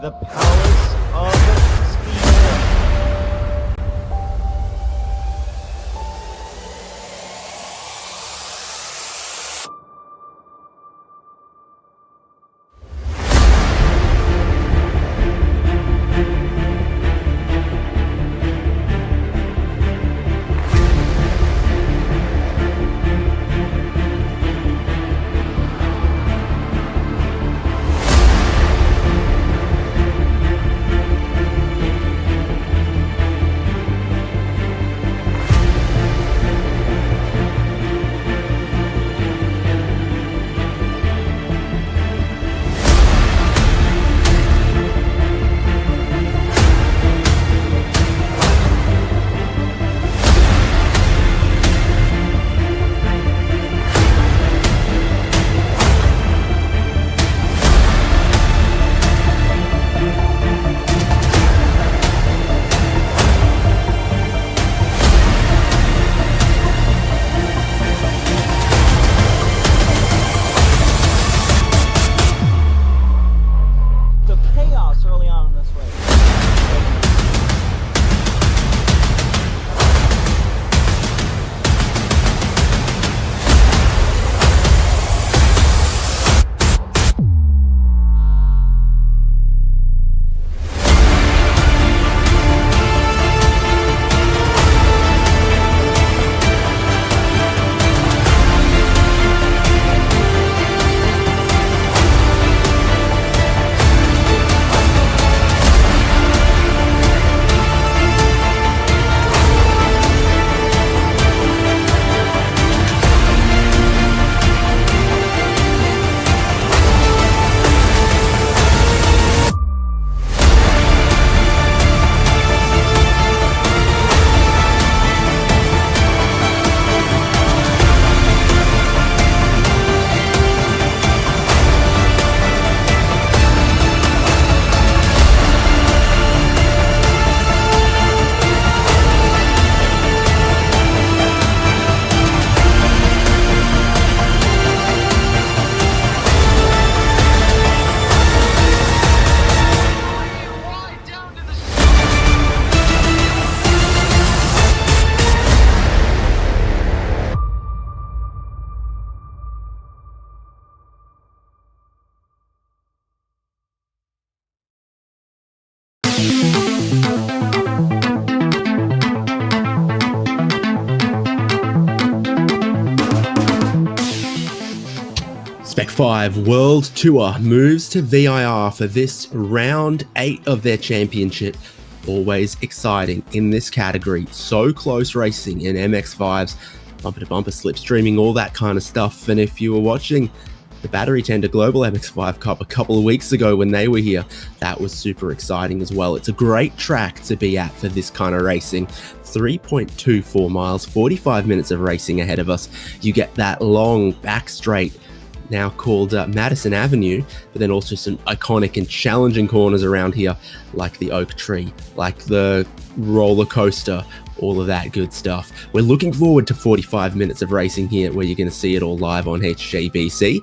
the Palace of Speed. Early on in this race. Spec-5 World Tour moves to VIR for this round 8 of their championship. Always exciting in this category. So close racing in MX-5s, bumper-to-bumper slipstreaming, all that kind of stuff. And if you were watching the Battery Tender Global MX-5 Cup a couple of weeks ago when they were here, that was super exciting as well. It's a great track to be at for this kind of racing. 3.24 miles, 45 minutes of racing ahead of us. You get that long back straight, now called Madison Avenue, but then also some iconic and challenging corners around here, like the Oak Tree, like the roller coaster, all of that good stuff. We're looking forward to 45 minutes of racing here, where you're going to see it all live on HJBC.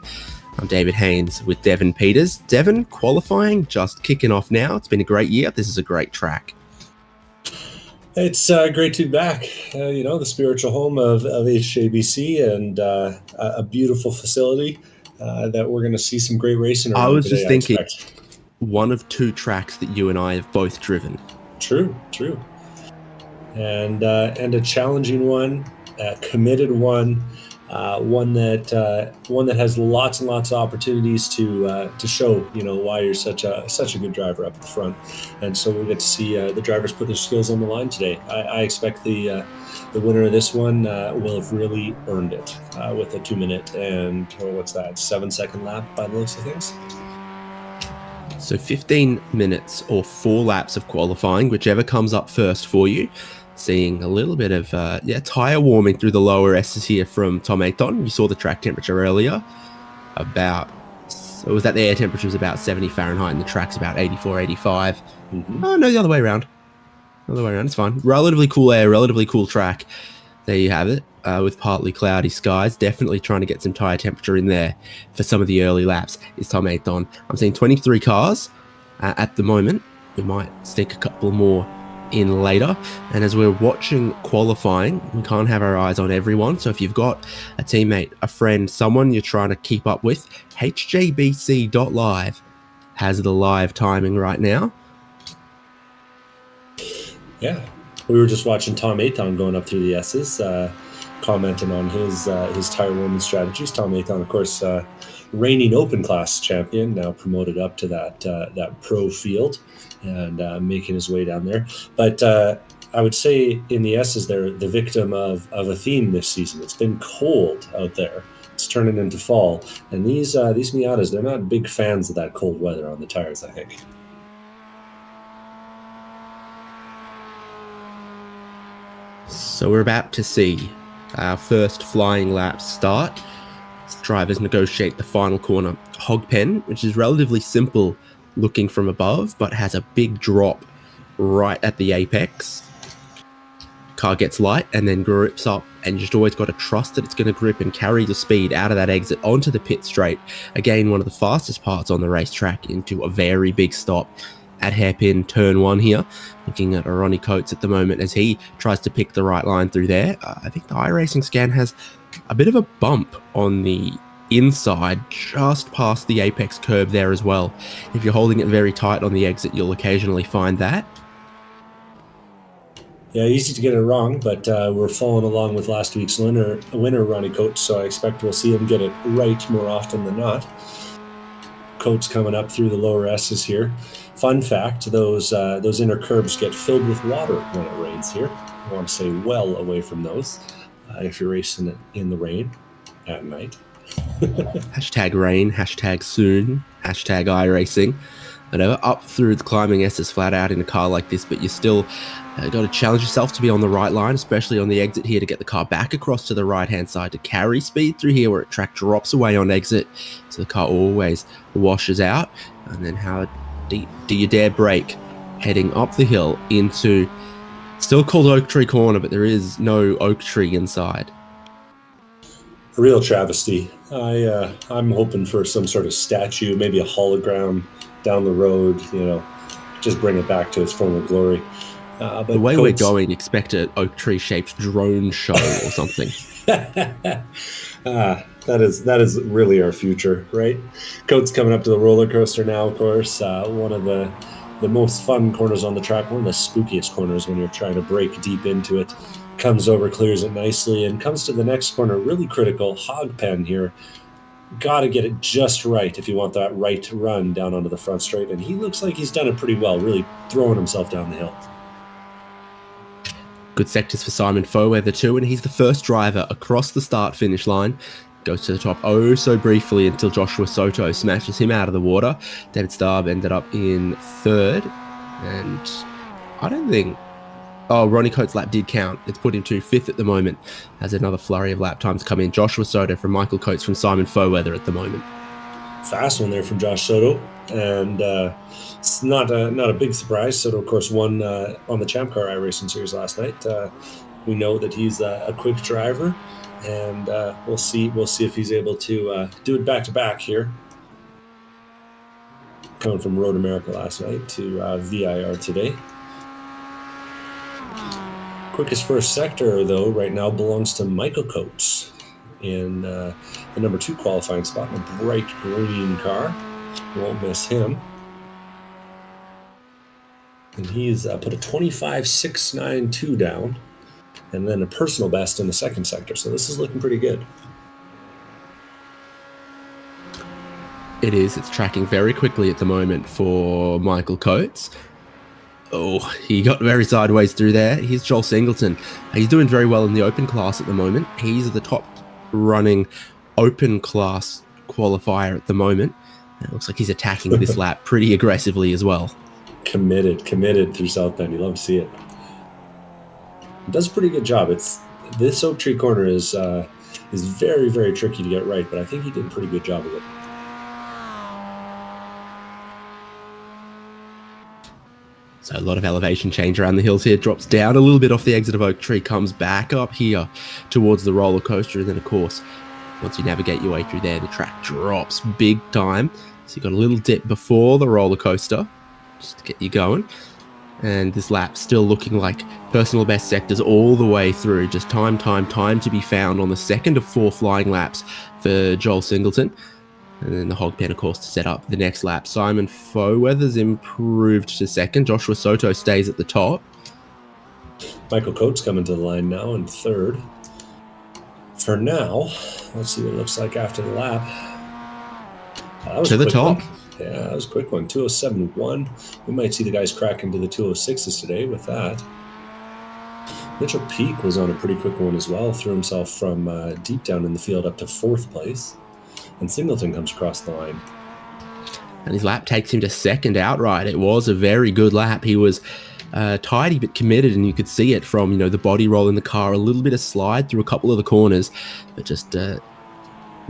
I'm David Haynes with Devin Peters. Devin, qualifying just kicking off now. It's been a great year. This is a great track. It's great to be back. The spiritual home of HJBC, and a beautiful facility that we're going to see some great racing around. I was just thinking, one of two tracks that you and I have both driven. True. And a challenging one, a committed one, one that has lots and lots of opportunities to show why you're such a good driver up at the front. And so we'll get to see the drivers put their skills on the line today. I expect the winner of this one will have really earned it with a 2-minute and 7-second lap by the looks of things. So 15 minutes or 4 laps of qualifying, whichever comes up first for you. Seeing a little bit of tyre warming through the lower S's here from Tom Ayton. You saw the track temperature earlier. It was that the air temperature was about 70 Fahrenheit and the track's about 84, 85. Mm-hmm. Oh, no, the other way around. It's fine. Relatively cool air, relatively cool track. There you have it, with partly cloudy skies. Definitely trying to get some tyre temperature in there for some of the early laps is Tom Ayton. I'm seeing 23 cars. at the moment. We might stick a couple more in later. And as we're watching qualifying, we can't have our eyes on everyone. So if you've got a teammate, a friend, someone you're trying to keep up with, HJBC.live has the live timing right now. Yeah, we were just watching Tom Aton going up through the S's, commenting on his tire warming strategies. Tom Aton, of course, reigning open class champion, now promoted up to that pro field and making his way down there. But I would say in the S's, they're the victim of a theme this season. It's been cold out there. It's turning into fall, and these Miatas, they're not big fans of that cold weather on the tires, I think. So we're about to see our first flying lap start. Drivers negotiate the final corner. Hog pen, which is relatively simple looking from above, but has a big drop right at the apex. Car gets light and then grips up, and just always got to trust that it's going to grip and carry the speed out of that exit onto the pit straight. Again, one of the fastest parts on the racetrack into a very big stop at hairpin turn 1 here. Looking at Ronnie Coates at the moment as he tries to pick the right line through there. I think the iRacing scan has a bit of a bump on the inside just past the apex curb there as well. If you're holding it very tight on the exit, you'll occasionally find that. Yeah, easy to get it wrong, but we're following along with last week's winner, Ronnie Coates, so I expect we'll see him get it right more often than not. Coates coming up through the lower S's here. Fun fact, those inner curbs get filled with water when it rains here. I want to say well away from those if you're racing it in the rain at night. Hashtag rain, hashtag soon, hashtag iRacing. Whatever, up through the climbing S's flat out in a car like this, but you still got to challenge yourself to be on the right line, especially on the exit here, to get the car back across to the right-hand side to carry speed through here where it track drops away on exit. So the car always washes out. And then how deep do you dare brake? Heading up the hill into, still called Oak Tree Corner, but there is no oak tree inside. A real travesty. I'm hoping for some sort of statue, maybe a hologram down the road, just bring it back to its former glory. But the way we're going, expect an oak tree shaped drone show or something. That is really our future, right? Coates coming up to the roller coaster now, of course. One of the most fun corners on the track, one of the spookiest corners when you're trying to break deep into it. Comes over, clears it nicely, and comes to the next corner, really critical. Hog pen here. Got to get it just right if you want that right run down onto the front straight, and he looks like he's done it pretty well, really throwing himself down the hill. Good sectors for Simon Foweather too, and he's the first driver across the start-finish line. Goes to the top oh so briefly until Joshua Soto smashes him out of the water. David Starb ended up in third, and I don't think... Oh, Ronnie Coates' lap did count. It's put him to fifth at the moment as another flurry of lap times come in. Joshua Soto from Michael Coates from Simon Foweather at the moment. Fast one there from Josh Soto, and it's not a big surprise. Soto, of course, won on the Champ Car iRacing Series last night. We know that he's a quick driver, and we'll see if he's able to do it back to back here. Coming from Road America last night to VIR today. Quickest first sector, though, right now belongs to Michael Coates in the number 2 qualifying spot in a bright green car. Won't miss him. And he's put a 25.692 down, and then a personal best in the second sector. So this is looking pretty good. It is. It's tracking very quickly at the moment for Michael Coates. Oh, he got very sideways through there. Here's Joel Singleton. He's doing very well in the open class at the moment. He's the top running open class qualifier at the moment. It looks like he's attacking this lap pretty aggressively as well. Committed through South Bend. You love to see it. It does a pretty good job. This Oak Tree Corner is very, very tricky to get right, but I think he did a pretty good job of it. So a lot of elevation change around the hills here. Drops down a little bit off the exit of Oak Tree, comes back up here towards the roller coaster, and then of course, once you navigate your way through there, the track drops big time. So you got a little dip before the roller coaster, just to get you going. And this lap still looking like personal best sectors all the way through. Just time to be found on the second of 4 flying laps for Joel Singleton. And then the hog pen, of course, to set up the next lap. Simon Foweather's improved to second. Joshua Soto stays at the top. Michael Coates coming to the line now in third. For now, let's see what it looks like after the lap. That was to the top. One. Yeah, that was a quick one. 207.1. We might see the guys crack into the 206s today with that. Mitchell Peak was on a pretty quick one as well. Threw himself from deep down in the field up to 4th place. And Singleton comes across the line. And his lap takes him to second outright. It was a very good lap. He was tidy but committed, and you could see it from, you know, the body roll in the car, a little bit of slide through a couple of the corners, but just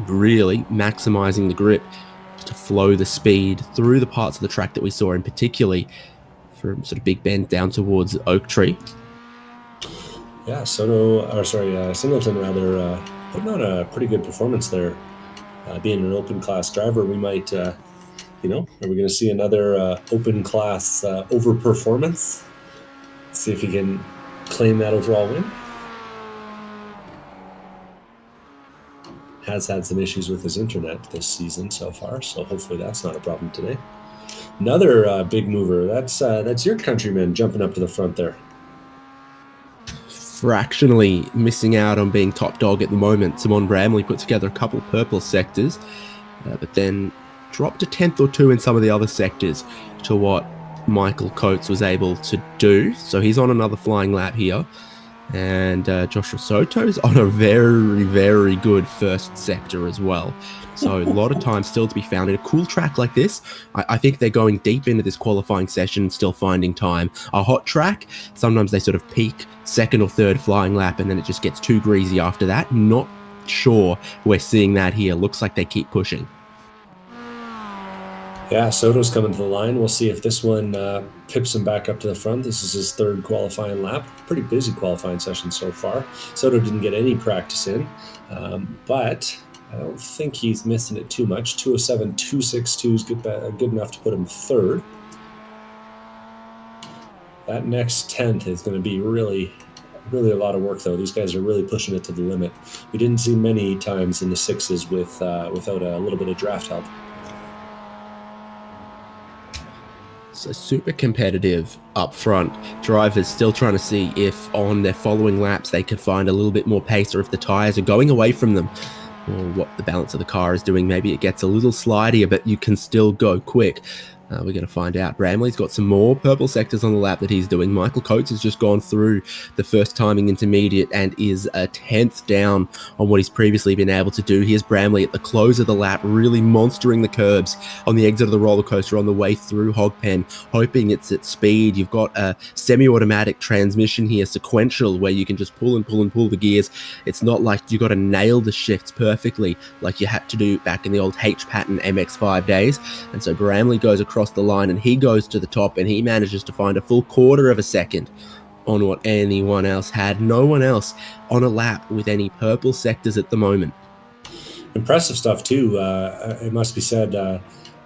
really maximizing the grip to flow the speed through the parts of the track that we saw, and particularly from sort of Big Bend down towards Oak Tree. Yeah, Singleton rather putting on a pretty good performance there. Being an open class driver, we might, are we going to see another open class overperformance? See if he can claim that overall win. Has had some issues with his internet this season so far, so hopefully that's not a problem today. Another big mover. That's your countryman jumping up to the front there. Fractionally missing out on being top dog at the moment. Simon Bramley put together a couple purple sectors, but then dropped a 10th or 2 in some of the other sectors to what Michael Coates was able to do. So he's on another flying lap here. And Joshua Soto's on a very, very good first sector as well. So a lot of time still to be found in a cool track like this. I think they're going deep into this qualifying session, still finding time. A hot track, sometimes they sort of peak second or third flying lap, and then it just gets too greasy after that. Not sure we're seeing that here. Looks like they keep pushing. Yeah, Soto's coming to the line. We'll see if this one pips him back up to the front. This is his 3rd qualifying lap. Pretty busy qualifying session so far. Soto didn't get any practice in, but I don't think he's missing it too much. 207.262 is good enough to put him 3rd. That next 10th is going to be really a lot of work, though. These guys are really pushing it to the limit. We didn't see many times in the 6s without a little bit of draft help. So super competitive up front. Drivers still trying to see if on their following laps they can find a little bit more pace, or if the tyres are going away from them, or what the balance of the car is doing. Maybe it gets a little slidier, but you can still go quick. We're going to find out. Bramley's got some more purple sectors on the lap that he's doing. Michael Coates has just gone through the first timing intermediate and is a 10th down on what he's previously been able to do. Here's Bramley at the close of the lap, really monstering the curbs on the exit of the roller coaster on the way through Hogpen, hoping it's at speed. You've got a semi-automatic transmission here, sequential, where you can just pull the gears. It's not like you got to nail the shifts perfectly like you had to do back in the old H-Pattern MX-5 days. And so Bramley goes across the line and he goes to the top, and he manages to find a full 1/4 of a second on what anyone else had. No one else on a lap with any purple sectors at the moment. Impressive stuff too. It must be said.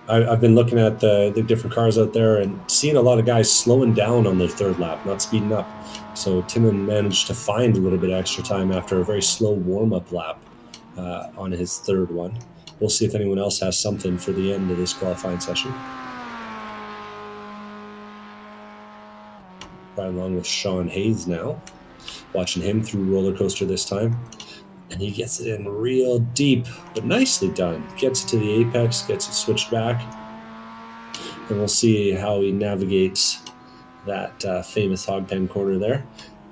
I've been looking at the different cars out there and seeing a lot of guys slowing down on their 3rd lap, not speeding up. So Timon managed to find a little bit of extra time after a very slow warm-up lap on his 3rd one. We'll see if anyone else has something for the end of this qualifying session. Right along with Sean Hayes now. Watching him through roller coaster this time. And he gets it in real deep, but nicely done. Gets it to the apex, gets it switched back. And we'll see how he navigates that famous hogpen corner there.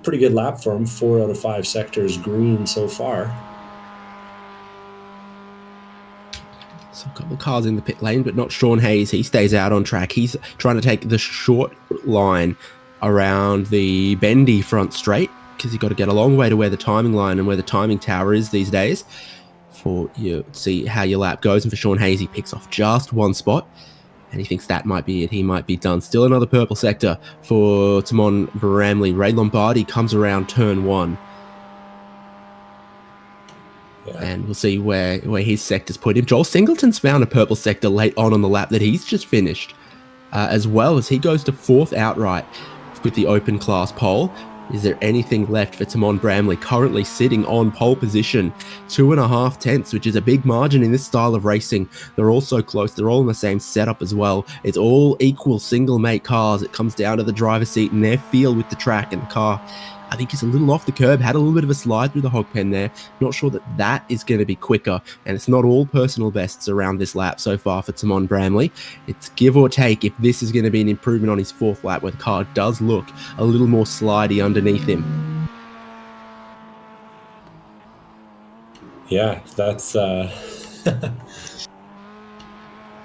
Pretty good lap for him. 4 out of 5 sectors green so far. So a couple of cars in the pit lane, but not Sean Hayes. He stays out on track. He's trying to take the short line around the bendy front straight, because you've got to get a long way to where the timing line and where the timing tower is these days for you to see how your lap goes. And for Sean Hayes, he picks off just 1 spot, and he thinks that might be it. He might be done. Still another purple sector for Timon Bramley. Ray Lombardi comes around turn 1. Yeah. And we'll see where his sectors put him. Joel Singleton's found a purple sector late on the lap that he's just finished. as well as he goes to 4th outright with the open class pole. Is there anything left for Timon Bramley, currently sitting on pole position, 2.5 tenths, which is a big margin in this style of racing. They're all so close. They're all in the same setup as well. It's all equal single mate cars. It comes down to the driver's seat and their feel with the track, and the car, I think, is a little off the curb, had a little bit of a slide through the hog pen there. Not sure that is going to be quicker, and it's not all personal bests around this lap so far for Timon Bramley. It's give or take if this is going to be an improvement on his 4th lap, where the car does look a little more slidey underneath him. Yeah, that's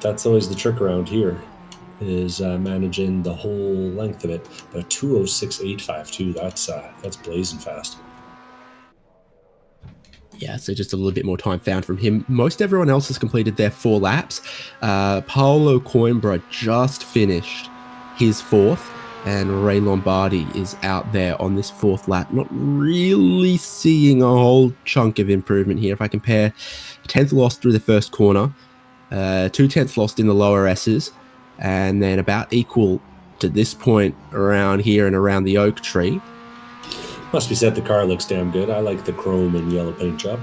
that's always the trick around here, is managing the whole length of it. But 2:06.852, that's blazing fast. Yeah, so just a little bit more time found from him. Most everyone else has completed their 4 laps. Paolo Coimbra just finished his 4th, and Ray Lombardi is out there on this 4th lap. Not really seeing a whole chunk of improvement here. If I compare 10th lost through the first corner, 2 tenths lost in the lower S's, and then about equal to this point around here and around the oak tree. Must be said, the car looks damn good. I like the chrome and yellow paint job.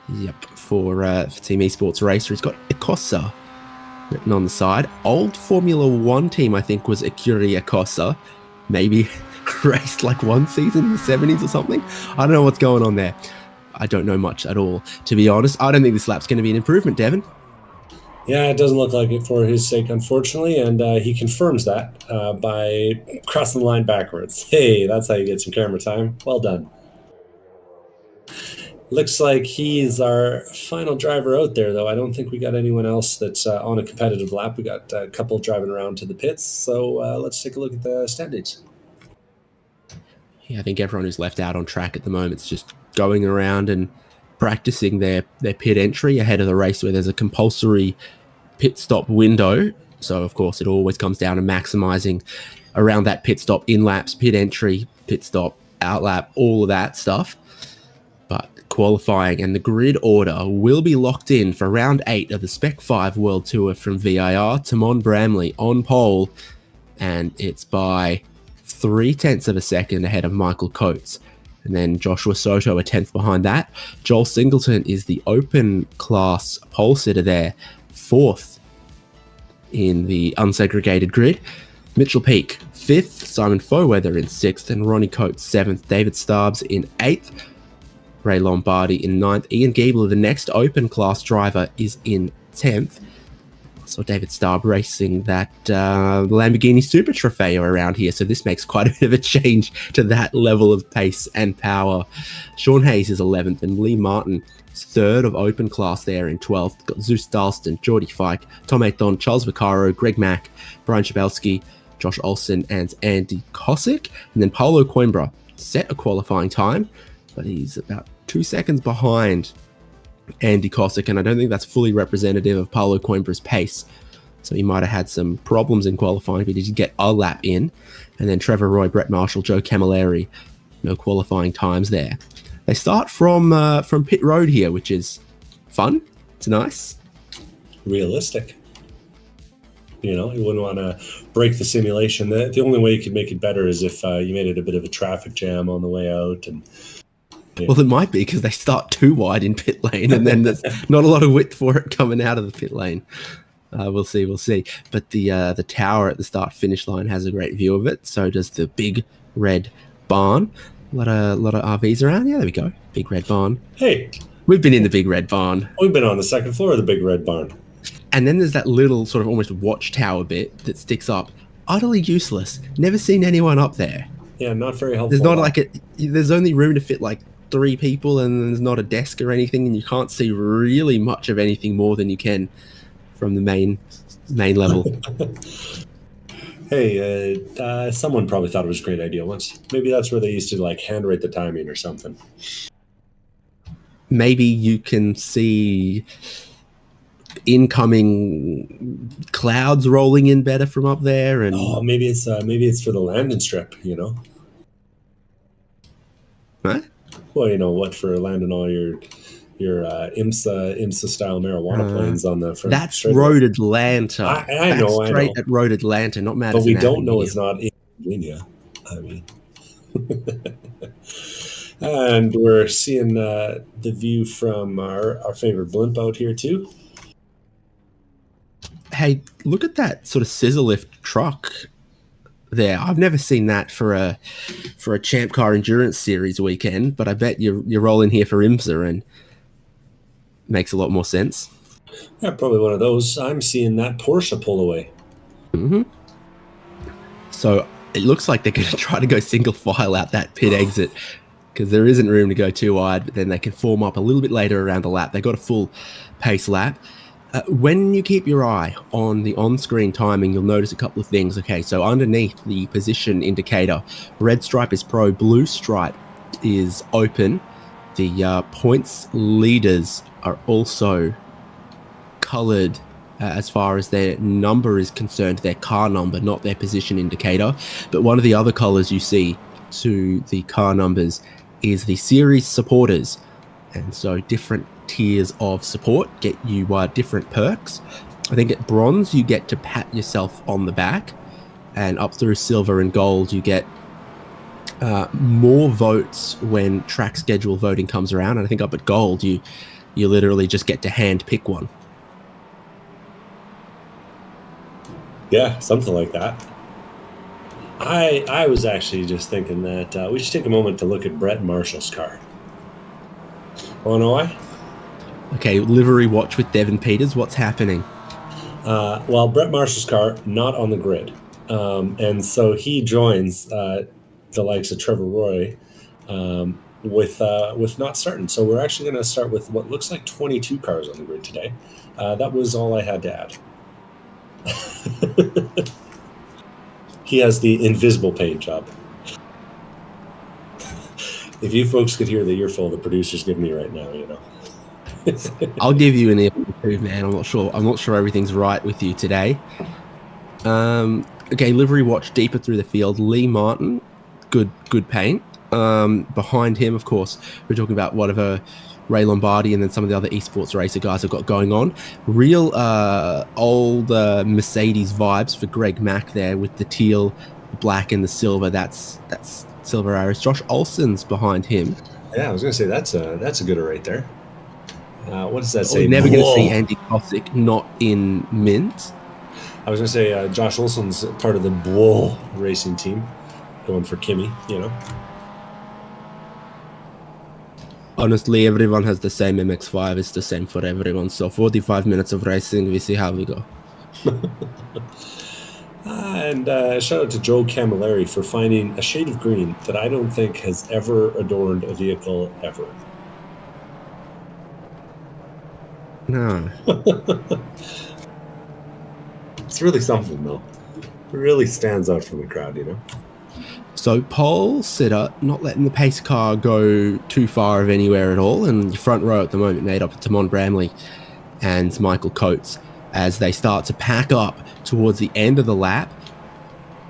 Yep, for Team Esports Racer, he's got Ecossa written on the side. Old Formula 1 team, I think, was Acuri Ecossa. Maybe raced like one season in the 70s or something. I don't know what's going on there. I don't know much at all, to be honest. I don't think this lap's going to be an improvement, Devin. Yeah, it doesn't look like it for his sake, unfortunately, and he confirms that by crossing the line backwards. Hey, that's how you get some camera time. Well done. Looks like he's our final driver out there, though. I don't think we got anyone else that's on a competitive lap. We got a couple driving around to the pits, so let's take a look at the standings. Yeah, I think everyone who's left out on track at the moment is just going around and practicing their pit entry ahead of the race, where there's a compulsory pit stop window. So, of course, it always comes down to maximizing around that pit stop, in laps, pit entry, pit stop, out lap, all of that stuff. But qualifying and the grid order will be locked in for round 8 of the Spec-5 World Tour from VIR. Timon Bramley on pole, and it's by 3 tenths of a second ahead of Michael Coates. And then Joshua Soto a 10th behind that. Joel Singleton is the open class pole sitter there, 4th in the unsegregated grid. Mitchell Peake 5th, Simon Foweather in 6th, and Ronnie Coates 7th. David Stubbs in 8th, Ray Lombardi in 9th. Ian Giebler, the next open class driver, is in 10th. So David Starb racing that Lamborghini Super Trofeo around here, so this makes quite a bit of a change to that level of pace and power. Sean Hayes is 11th, and Lee Martin is 3rd of open class there in 12th. Got Zeus Dalston, Geordie Fike, Tom Athon, Charles Vaccaro, Greg Mack, Brian Chabelsky, Josh Olsen, and Andy Kosick. And then Paolo Coimbra set a qualifying time, but he's about 2 seconds behind Andy Kosick, and I don't think that's fully representative of Paolo Coimbra's pace. So he might have had some problems in qualifying, but he did get a lap in. And then Trevor Roy, Brett Marshall, Joe Camilleri, no qualifying times there. They start from pit road here, which is fun. It's nice. Realistic. You know, you wouldn't want to break the simulation. The only way you could make it better is if you made it a bit of a traffic jam on the way out. And well, it might be because they start too wide in pit lane, and then there's not a lot of width for it coming out of the pit lane. We'll see. But the tower at the start-finish line has a great view of it. So does the big red barn. A lot of RVs around. Yeah, there we go. Big red barn. Hey, we've been in the big red barn. We've been on the second floor of the big red barn. And then there's that little sort of almost watchtower bit that sticks up. Utterly useless. Never seen anyone up there. Yeah, not very helpful. There's not there's only room to fit like 3 people, and there's not a desk or anything, and you can't see really much of anything more than you can from the main level. Hey, someone probably thought it was a great idea once. Maybe that's where they used to like handwrite the timing or something. Maybe you can see incoming clouds rolling in better from up there, and maybe it's for the landing strip, you know. Huh? Well, you know what, for landing all your IMSA style marijuana planes on the front. That's Road Atlanta. I That's know, straight I know. at Road Atlanta, not But Madison we don't Avenue know here. it's not in Virginia. I mean, and we're seeing the view from our favorite blimp out here too. Hey, look at that sort of scissor lift truck there. I've never seen that for a Champ Car Endurance Series weekend, but I bet you're rolling here for IMSA and makes a lot more sense. Yeah, probably one of those. I'm seeing that Porsche pull away. Mm-hmm. So it looks like they're going to try to go single file out that pit exit because there isn't room to go too wide, but then they can form up a little bit later around the lap. They got a full pace lap. When you keep your eye on the on-screen timing, you'll notice a couple of things. Okay, so underneath the position indicator, red stripe is pro, blue stripe is open. The points leaders are also colored as far as their number is concerned, their car number, not their position indicator. But one of the other colors you see to the car numbers is the series supporters. And so different tiers of support get you different perks. I think at bronze, you get to pat yourself on the back. And up through silver and gold, you get more votes when track schedule voting comes around. And I think up at gold, you literally just get to hand pick one. Yeah, something like that. I was actually just thinking that we should take a moment to look at Brett Marshall's car. Oh, no, why? Okay, livery watch with Devin Peters. What's happening? Well, Brett Marshall's car, not on the grid. And so he joins the likes of Trevor Roy with not starting. So we're actually going to start with what looks like 22 cars on the grid today. That was all I had to add. He has the invisible paint job. If you folks could hear the earful the producers give me right now, you know. I'll give you an earful too, man. I'm not sure everything's right with you today. Okay, livery watch deeper through the field. Lee Martin, good paint. Behind him, of course, we're talking about whatever Ray Lombardi and then some of the other esports racer guys have got going on. Real old Mercedes vibes for Greg Mack there with the teal, the black, and the silver. That's Silver Arrows. Josh Olson's behind him. Yeah, I was going to say that's a good right there. What does that say? We're never going to see Andy Kosick not in mint. I was going to say Josh Olson's part of the Bull racing team, going for Kimmy, you know. Honestly, everyone has the same MX-5. It's the same for everyone. So 45 minutes of racing, we see how we go. And shout out to Joe Camilleri for finding a shade of green that I don't think has ever adorned a vehicle ever. No. It's really something, though. It really stands out from the crowd, you know? So pole sitter, not letting the pace car go too far of anywhere at all. And your front row at the moment made up of Timon Bramley and Michael Coates as they start to pack up towards the end of the lap.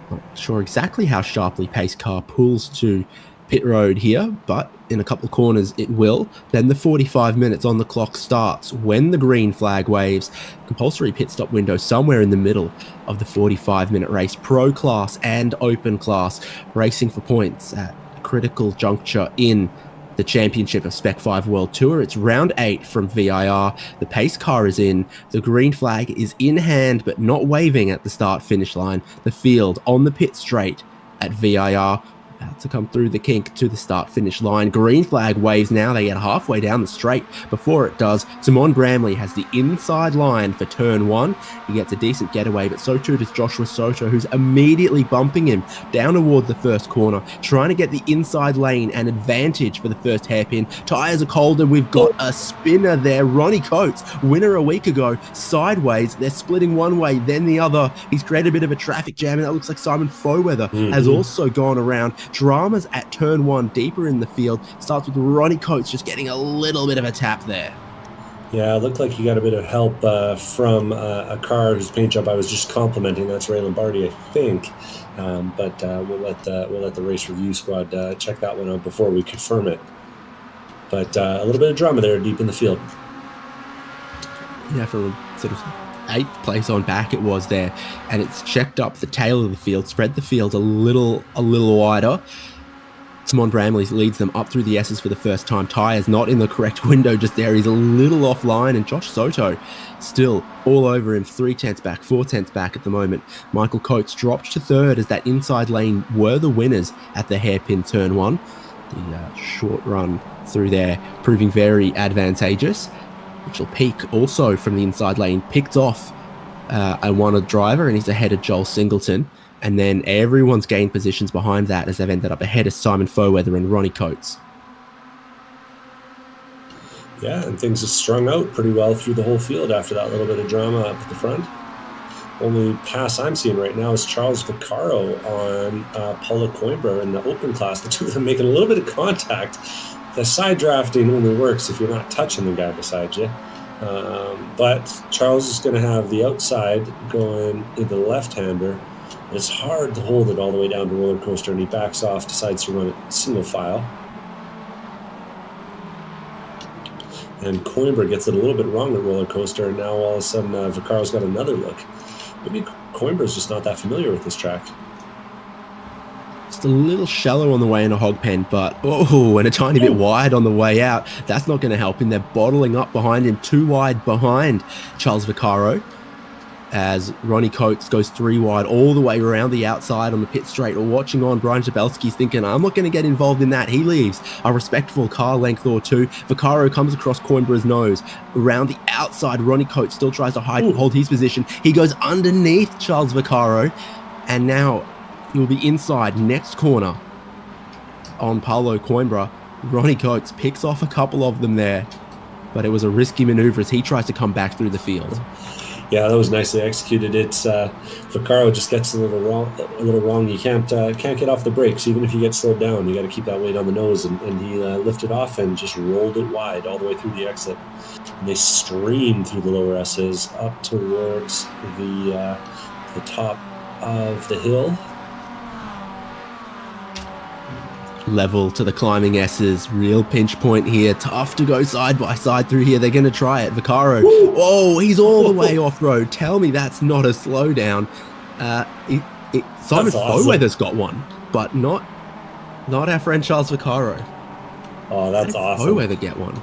Not sure exactly how sharply pace car pulls to pit road here, but in a couple of corners it will. Then the 45 minutes on the clock starts when the green flag waves. Compulsory pit stop window somewhere in the middle of the 45-minute race. Pro class and open class racing for points at a critical juncture in the championship of Spec-5 World Tour. It's round 8 from VIR. The pace car is in. The green flag is in hand but not waving at the start-finish line. The field on the pit straight at VIR. About to come through the kink to the start-finish line. Green flag waves now. They get halfway down the straight. Before it does, Timon Bramley has the inside line for turn 1. He gets a decent getaway, but so too does Joshua Soto, who's immediately bumping him down toward the first corner, trying to get the inside lane and advantage for the first hairpin. Tyres are cold, and we've got a spinner there. Ronnie Coates, winner a week ago, sideways. They're splitting one way, then the other. He's created a bit of a traffic jam, and that looks like Simon Foweather has also gone around. Dramas at turn 1 deeper in the field. Starts with Ronnie Coates just getting a little bit of a tap there. Yeah, it looked like he got a bit of help from a car whose paint job I was just complimenting. That's Ray Lombardi, I think. But we'll let the race review squad check that one out before we confirm it. But a little bit of drama there deep in the field. Yeah, from sort of 8th place on back it was there, and it's checked up the tail of the field, spread the field a little wider. Simon Bramley leads them up through the S's for the first time. Tyre's not in the correct window just there. He's a little offline, and Josh Soto still all over him. 3/10 back, 4/10 back at the moment. Michael Coates dropped to 3rd as that inside lane were the winners at the hairpin turn 1. The short run through there proving very advantageous. Mitchell Peak also from the inside lane picked off a wanted driver, and he's ahead of Joel Singleton. And then everyone's gained positions behind that as they've ended up ahead of Simon Foweather and Ronnie Coates. Yeah, and things have strung out pretty well through the whole field after that little bit of drama up at the front. Only pass I'm seeing right now is Charles Vaccaro on Paulo Coimbra in the open class. The two of them making a little bit of contact. The side drafting only works if you're not touching the guy beside you. But Charles is going to have the outside going into the left-hander. It's hard to hold it all the way down to roller coaster, and he backs off, decides to run it single file. And Coimbra gets it a little bit wrong at roller coaster, and now all of a sudden Vaccaro's got another look. Maybe Coimbra's just not that familiar with this track. Just a little shallow on the way in a hog pen, but and a tiny bit wide on the way out. That's not going to help him. They're bottling up behind him, too wide behind Charles Vaccaro, as Ronnie Coates goes 3 wide all the way around the outside on the pit straight. Or watching on, Brian Jabelski's thinking, I'm not going to get involved in that. He leaves a respectful car length or two. Vaccaro comes across Coimbra's nose. Around the outside, Ronnie Coates still tries to hold his position. He goes underneath Charles Vaccaro, and now he'll be inside next corner on Paulo Coimbra. Ronnie Coates picks off a couple of them there, but it was a risky maneuver as he tries to come back through the field. Yeah, that was nicely executed. It's Vaccaro just gets a little wrong. You can't get off the brakes, even if you get slowed down. You got to keep that weight on the nose, and he lifted off and just rolled it wide all the way through the exit. And they stream through the lower S's up towards the top of the hill. Level to the climbing S's. Real pinch point here. Tough to go side by side through here. They're going to try it. Vaccaro. Oh, he's all the way off road. Tell me that's not a slowdown. Simon Foweather's got one, but not our friend Charles Vaccaro. Oh, that's awesome. Foweather get one.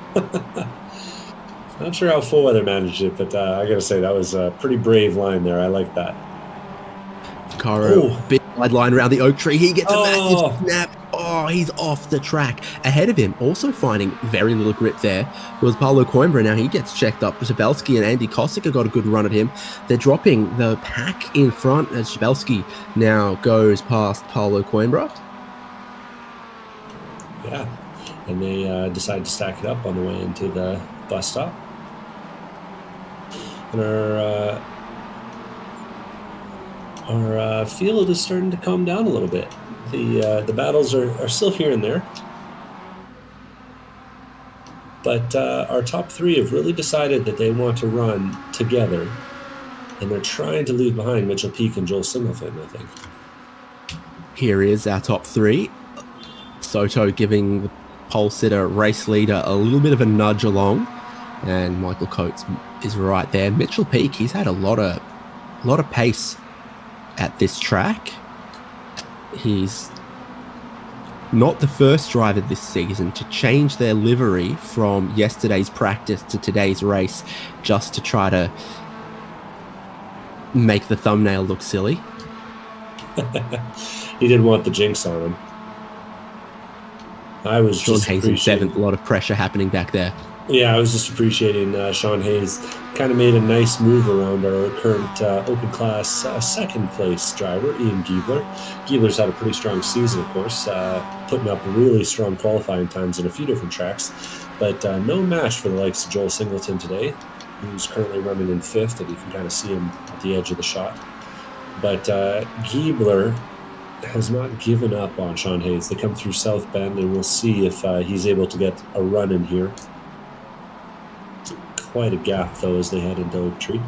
Not sure how Foweather managed it, but I got to say that was a pretty brave line there. I like that. Vaccaro, big wide line around the oak tree. He gets a massive snap. Oh, he's off the track. Ahead of him, also finding very little grip there, was Paulo Coimbra. Now he gets checked up. Jabelski and Andy Kosica got a good run at him. They're dropping the pack in front as Jabelski now goes past Paulo Coimbra. Yeah, and they decide to stack it up on the way into the bus stop. And our field is starting to calm down a little bit. The battles are still here and there, but our top 3 have really decided that they want to run together, and they're trying to leave behind Mitchell Peak and Joel Singleton, I think. Here is our top 3. Soto giving the pole sitter race leader a little bit of a nudge along, and Michael Coates is right there. Mitchell Peak, he's had a lot of pace at this track. He's not the first driver this season to change their livery from yesterday's practice to today's race just to try to make the thumbnail look silly. He didn't want the jinx on him. I was Sean just Hayes in 7th, a lot of pressure happening back there. Yeah, I was just appreciating Sean Hayes kind of made a nice move around our current open class second place driver, Ian Giebler. Giebler's had a pretty strong season, of course, putting up really strong qualifying times in a few different tracks, but no match for the likes of Joel Singleton today, who's currently running in 5th, and you can kind of see him at the edge of the shot. But Giebler has not given up on Sean Hayes. They come through South Bend, and we'll see if he's able to get a run in here. Quite a gap, though, as they head into Oak Tree.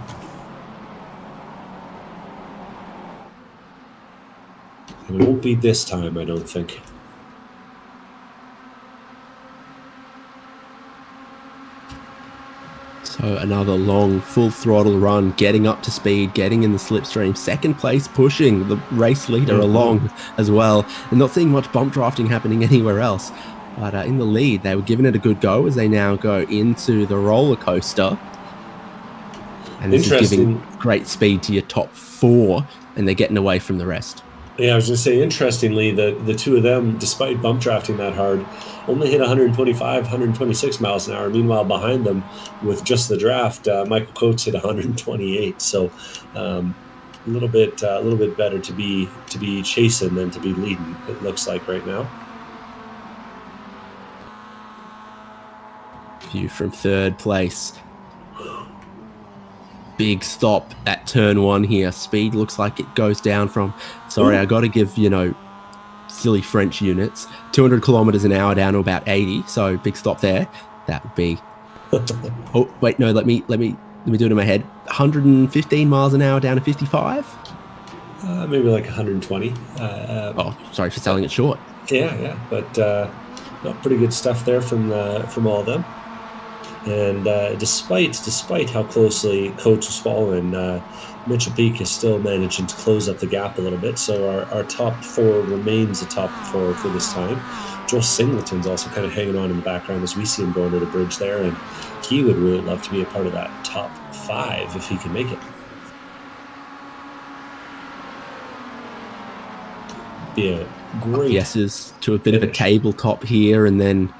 And it won't be this time, I don't think. So another long, full throttle run, getting up to speed, getting in the slipstream, second place, pushing the race leader along as well, and not seeing much bump drafting happening anywhere else. But in the lead, they were giving it a good go as they now go into the roller coaster. And this is giving great speed to your top 4, and they're getting away from the rest. Yeah, I was going to say, interestingly, the two of them, despite bump drafting that hard, only hit 125, 126 miles an hour. Meanwhile, behind them, with just the draft, Michael Coates hit 128. So, a little bit better to be chasing than to be leading. It looks like right now. View from third place. Big stop at turn 1 here. Speed looks like it goes down from, sorry, I got to give, silly French units, 200 kilometers an hour down to about 80. So big stop there. That would be, oh, wait, no, let me do it in my head. 115 miles an hour down to 55? Maybe like 120. Oh, sorry for selling it short. Yeah, but pretty good stuff there from all of them. And despite how closely Coates was following, Mitchell Peak is still managing to close up the gap a little bit. So our top 4 remains a top 4 for this time. Joel Singleton's also kind of hanging on in the background as we see him going to the bridge there. And he would really love to be a part of that top 5 if he can make it. Be a great... Yeses to a bit of a tabletop here, and then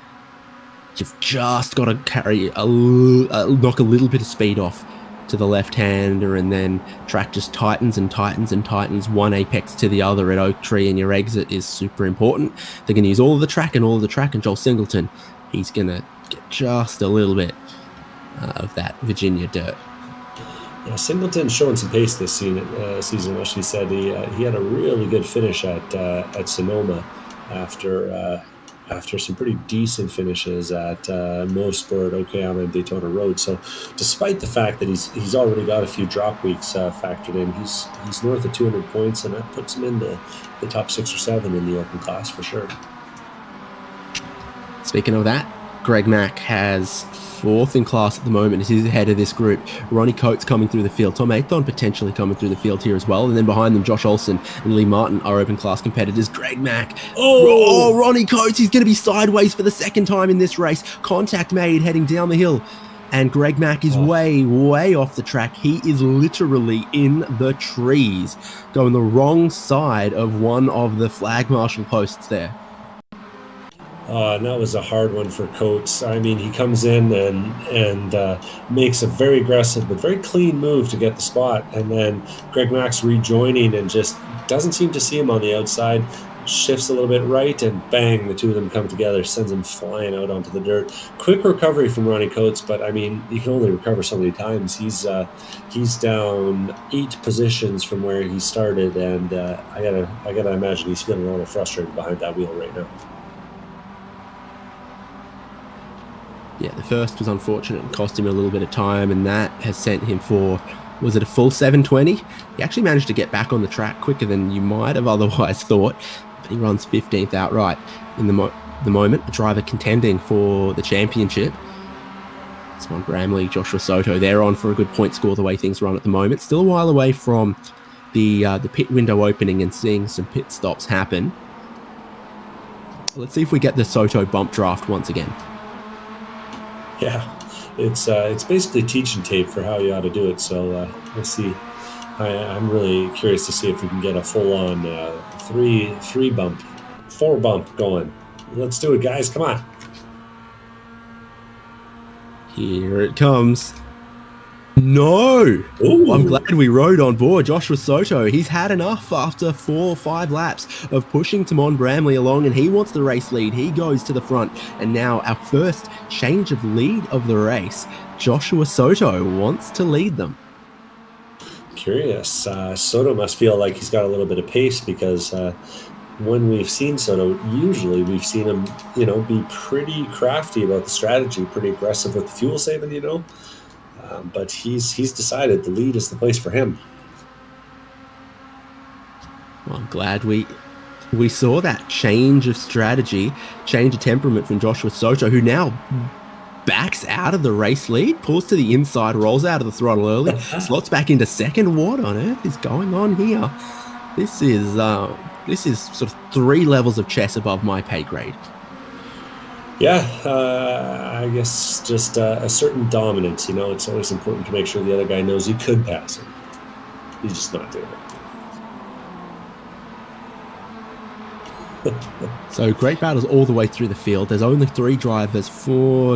you've just got to carry knock a little bit of speed off to the left-hander, and then track just tightens and tightens and tightens, one apex to the other at Oak Tree, and your exit is super important. They're going to use all of the track, and Joel Singleton, he's going to get just a little bit of that Virginia dirt. Yeah, Singleton's showing some pace this season. What she said, he had a really good finish at Sonoma after some pretty decent finishes at Mosport, Okayama, and Daytona Road. So despite the fact that he's already got a few drop weeks factored in, he's north of 200 points, and that puts him in the top 6 or 7 in the open class for sure. Speaking of that, Greg Mack has 4th in class at the moment as he's ahead of this group. Ronnie Coates coming through the field. Tom Athon potentially coming through the field here as well. And then behind them, Josh Olsen and Lee Martin are open class competitors. Greg Mack. Oh, Ronnie Coates. He's going to be sideways for the 2nd time in this race. Contact made heading down the hill. And Greg Mack is way, way off the track. He is literally in the trees, going the wrong side of one of the flag marshal posts there. And that was a hard one for Coates. I mean, he comes in and makes a very aggressive but very clean move to get the spot. And then Greg Mack's rejoining and just doesn't seem to see him on the outside. Shifts a little bit right, and bang, the two of them come together, sends him flying out onto the dirt. Quick recovery from Ronnie Coates, but I mean, you can only recover so many times. He's down 8 positions from where he started, and I gotta imagine he's feeling a little frustrated behind that wheel right now. Yeah, the first was unfortunate and cost him a little bit of time, and that has sent him for, was it a full 720? He actually managed to get back on the track quicker than you might have otherwise thought, but he runs 15th outright in the moment. A driver contending for the championship. Simon Bramley, Joshua Soto, they're on for a good point score the way things run at the moment. Still a while away from the pit window opening and seeing some pit stops happen. Let's see if we get the Soto bump draft once again. Yeah, it's basically teaching tape for how you ought to do it. So we'll see. I'm really curious to see if we can get a full-on 4 bump going. Let's do it, guys. Come on. Here it comes. No! Ooh. I'm glad we rode on board Joshua Soto. He's had enough after 4 or 5 laps of pushing Timon Bramley along, and he wants the race lead. He goes to the front, and now our first change of lead of the race. Joshua Soto wants to lead them. Curious. Soto must feel like he's got a little bit of pace, because when we've seen Soto, usually we've seen him, be pretty crafty about the strategy, pretty aggressive with the fuel saving, but he's decided the lead is the place for him. Well, I'm glad we saw that change of strategy, change of temperament from Joshua Soto, who now backs out of the race lead, pulls to the inside, rolls out of the throttle early, slots back into second. What on earth is going on here? This is sort of 3 levels of chess above my pay grade. Yeah, I guess just a certain dominance. You know, it's always important to make sure the other guy knows you could pass him. He's just not doing it. So great battles all the way through the field. There's only 4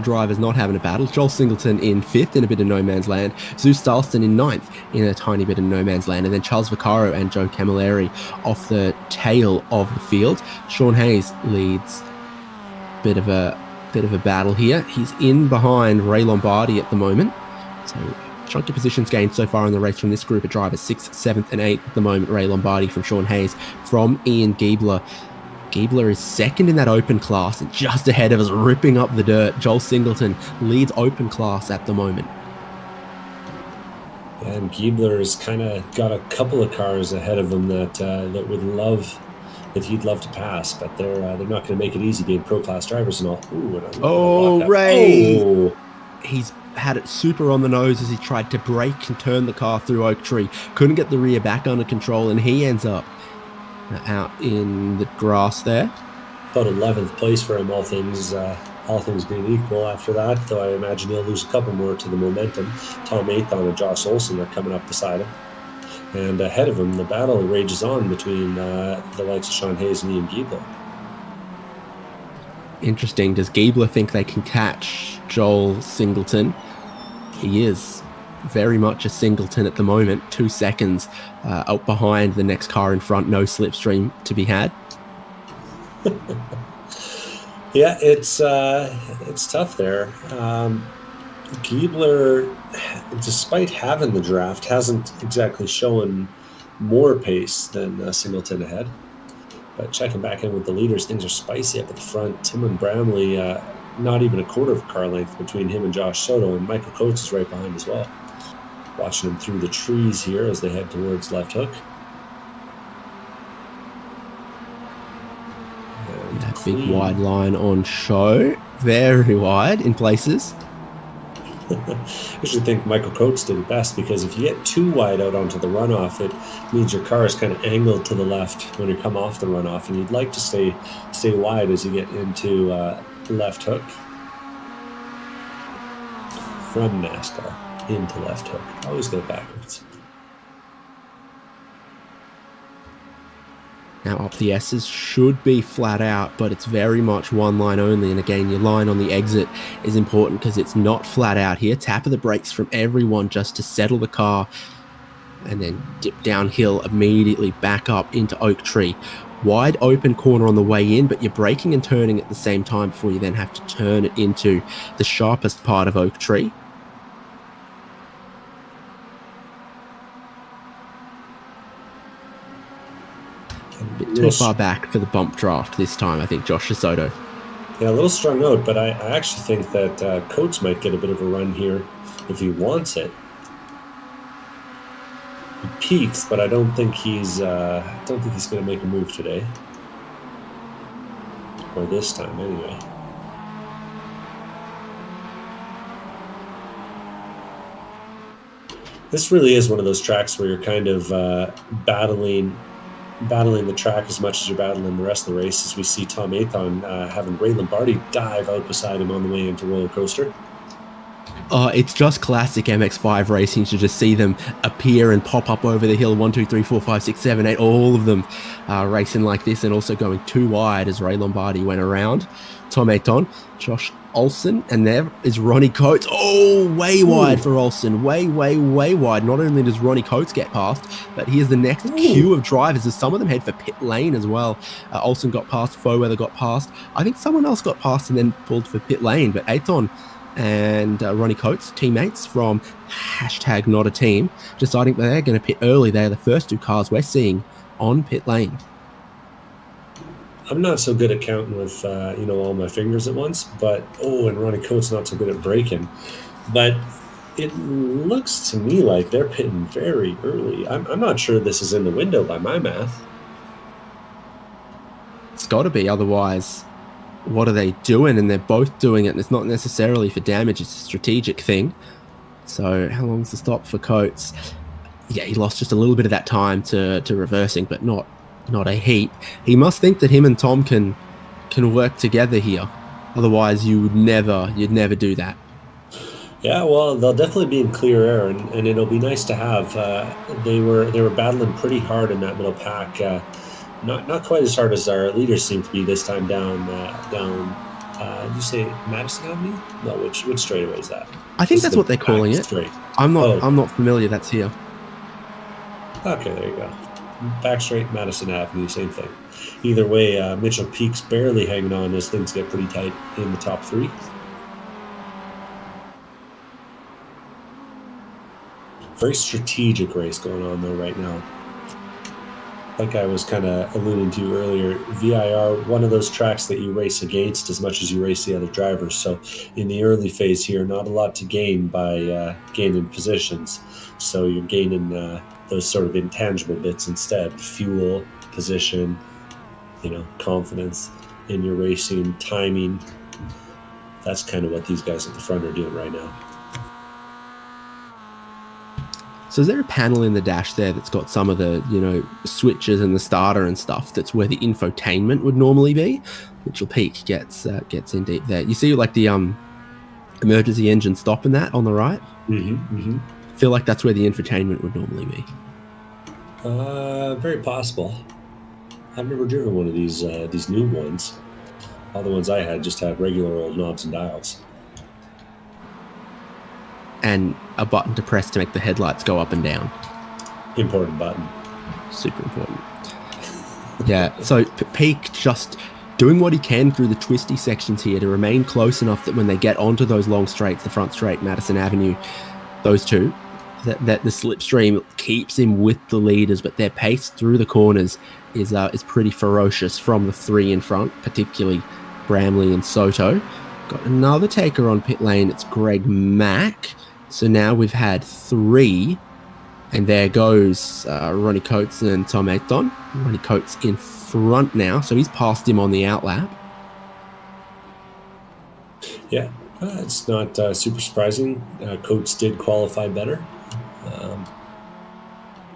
drivers not having a battle. Joel Singleton in 5th in a bit of no man's land. Zeus Starlston in 9th in a tiny bit of no man's land. And then Charles Vaccaro and Joe Camilleri off the tail of the field. Sean Hayes leads. Bit of a battle here. He's in behind Ray Lombardi at the moment. So chunky positions gained so far in the race from this group of drivers. 6th, 7th and 8th at the moment. Ray Lombardi from Sean Hayes from Ian Giebler. Giebler is 2nd in that open class and just ahead of us, ripping up the dirt. Joel Singleton leads open class at the moment. And Giebler's kind of got a couple of cars ahead of him that he'd love to pass, but they're not going to make it easy being pro class drivers and all. Ray! Oh. He's had it super on the nose as he tried to brake and turn the car through Oak Tree. Couldn't get the rear back under control, and he ends up out in the grass there. About 11th place for him, all things being equal after that, though I imagine he'll lose a couple more to the momentum. Tom Athon and Josh Olson are coming up beside him. And ahead of him, the battle rages on between the likes of Sean Hayes and Ian Giebler. Interesting. Does Giebler think they can catch Joel Singleton? He is very much a Singleton at the moment. 2 seconds out behind the next car in front. No slipstream to be had. Yeah, it's tough there. Giebler, despite having the draft, hasn't exactly shown more pace than Singleton ahead. But checking back in with the leaders, things are spicy up at the front. Tim and Bramley, not even a quarter of a car length between him and Josh Soto, and Michael Coates is right behind as well. Watching him through the trees here as they head towards Left Hook. That big wide line on show. Very wide in places. I usually think Michael Coates did it best, because if you get too wide out onto the runoff, it means your car is kind of angled to the left when you come off the runoff, and you'd like to stay wide as you get into Left Hook. From NASCAR into Left Hook. Always go backwards. Now up the S's should be flat out, but it's very much one line only. And again, your line on the exit is important because it's not flat out here. Tap of the brakes from everyone just to settle the car, and then dip downhill immediately back up into Oak Tree. Wide open corner on the way in, but you're braking and turning at the same time before you then have to turn it into the sharpest part of Oak Tree. A bit too far back for the bump draft this time, I think, Josh Soto. Yeah, a little strung out, but I actually think that Coates might get a bit of a run here if he wants it. He peaks, but I don't think he's going to make a move today, or this time anyway. This really is one of those tracks where you're kind of battling the track as much as you're battling the rest of the race, as we see Tom Athon having Ray Lombardi dive out beside him on the way into Roller Coaster. It's just classic MX-5 racing to just see them appear and pop up over the hill. 1, 2, 3, 4, 5, 6, 7, 8, all of them racing like this, and also going too wide as Ray Lombardi went around. Tom Athon, Josh Olson, and there is Ronnie Coates. Oh, way wide for Olson. Way wide. Not only does Ronnie Coates get past, but here's the next queue of drivers as some of them head for pit lane as well. Olson got past, Foweather got past. I think someone else got past and then pulled for pit lane, but Athon and Ronnie Coates, teammates from #NotATeam, deciding they're going to pit early. They're the first 2 cars we're seeing on pit lane. I'm not so good at counting with all my fingers at once, but and Ronnie Coates not so good at braking. But it looks to me like they're pitting very early. I'm not sure this is in the window by my math. It's got to be, otherwise what are they doing? And they're both doing it, and it's not necessarily for damage, it's a strategic thing. So how long's the stop for Coates? Yeah, he lost just a little bit of that time to reversing, but not a heap. He must think that him and Tom can work together here. Otherwise, you'd never do that. Yeah, well, they'll definitely be in clear air, and it'll be nice to have. They were battling pretty hard in that middle pack. Not quite as hard as our leaders seem to be this time down. Did you say Madison Avenue? No, which straightaway is that? I think that's what they're calling it. Straight. I'm not familiar. That's here. Okay, there you go. Back straight, Madison Avenue, same thing. Either way, Mitchell Peak's barely hanging on as things get pretty tight in the top three. Very strategic race going on though right now. Like I was kind of alluding to earlier, VIR, one of those tracks that you race against as much as you race the other drivers. So in the early phase here, not a lot to gain by gaining positions. So you're gaining those sort of intangible bits instead. Fuel, position, confidence in your racing, timing. That's kind of what these guys at the front are doing right now. So is there a panel in the dash there that's got some of the, switches and the starter and stuff that's where the infotainment would normally be? Mitchell Peak gets in deep there. You see like the emergency engine stop and that on the right? I feel like that's where the infotainment would normally be. Very possible. I've never driven one of these new ones. All the ones I had just had regular old knobs and dials. And a button to press to make the headlights go up and down. Important button. Super important. Yeah, so Peak just doing what he can through the twisty sections here to remain close enough that when they get onto those long straights, the front straight, Madison Avenue, those two, that the slipstream keeps him with the leaders, but their pace through the corners is pretty ferocious from the three in front, particularly Bramley and Soto. Got another taker on pit lane. It's Greg Mack. So now we've had three, and there goes Ronnie Coates and Tom Ayton. Ronnie Coates in front now, so he's passed him on the outlap. Yeah, it's not super surprising. Coates did qualify better.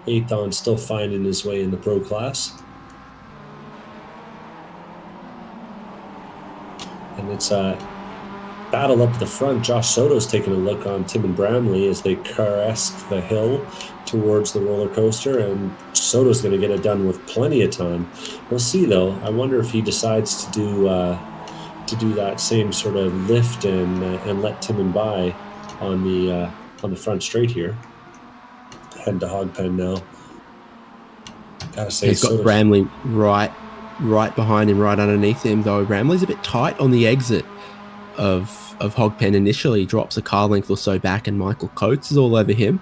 Ayton still finding his way in the pro class. And it's battle up the front. Josh Soto's taking a look on Tim and Bramley as they crest the hill towards the roller coaster, and Soto's going to get it done with plenty of time. We'll see though. I wonder if he decides to do that same sort of lift and let Tim by on the front straight here. Head to Hogpen now. Gotta say, he's got Soto's Bramley right behind him, right underneath him though. Bramley's a bit tight on the exit of Hogpen initially, drops a car length or so back, and Michael Coates is all over him.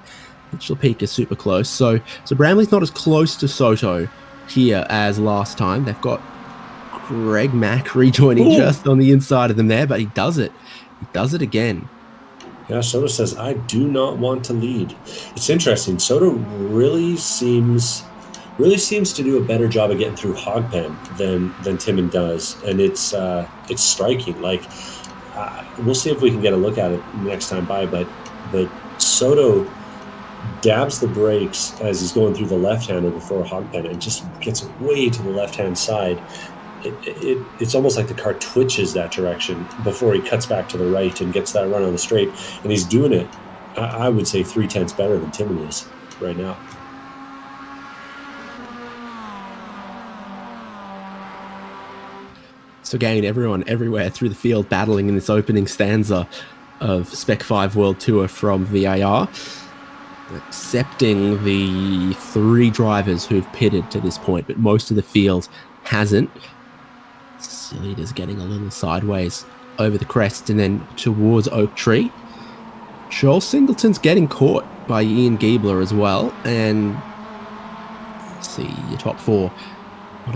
Mitchell Peak is super close. So Bramley's not as close to Soto here as last time. They've got Greg Mack rejoining just on the inside of them there, but he does it. He does it again. Yeah, Soto says, I do not want to lead. It's interesting. Soto really seems to do a better job of getting through Hogpen than Timon does, and it's striking. Like, we'll see if we can get a look at it next time by, but Soto dabs the brakes as he's going through the left-hander before Hogpen and just gets way to the left-hand side. It's almost like the car twitches that direction before he cuts back to the right and gets that run on the straight, and he's doing it, I would say, 3/10 better than Timon is right now. So again, everyone everywhere through the field battling in this opening stanza of Spec-5 World Tour from VIR, accepting the three drivers who've pitted to this point, but most of the field hasn't. Leader's getting a little sideways over the crest and then towards Oak Tree. Joel Singleton's getting caught by Ian Giebler as well, and let's see, your top four.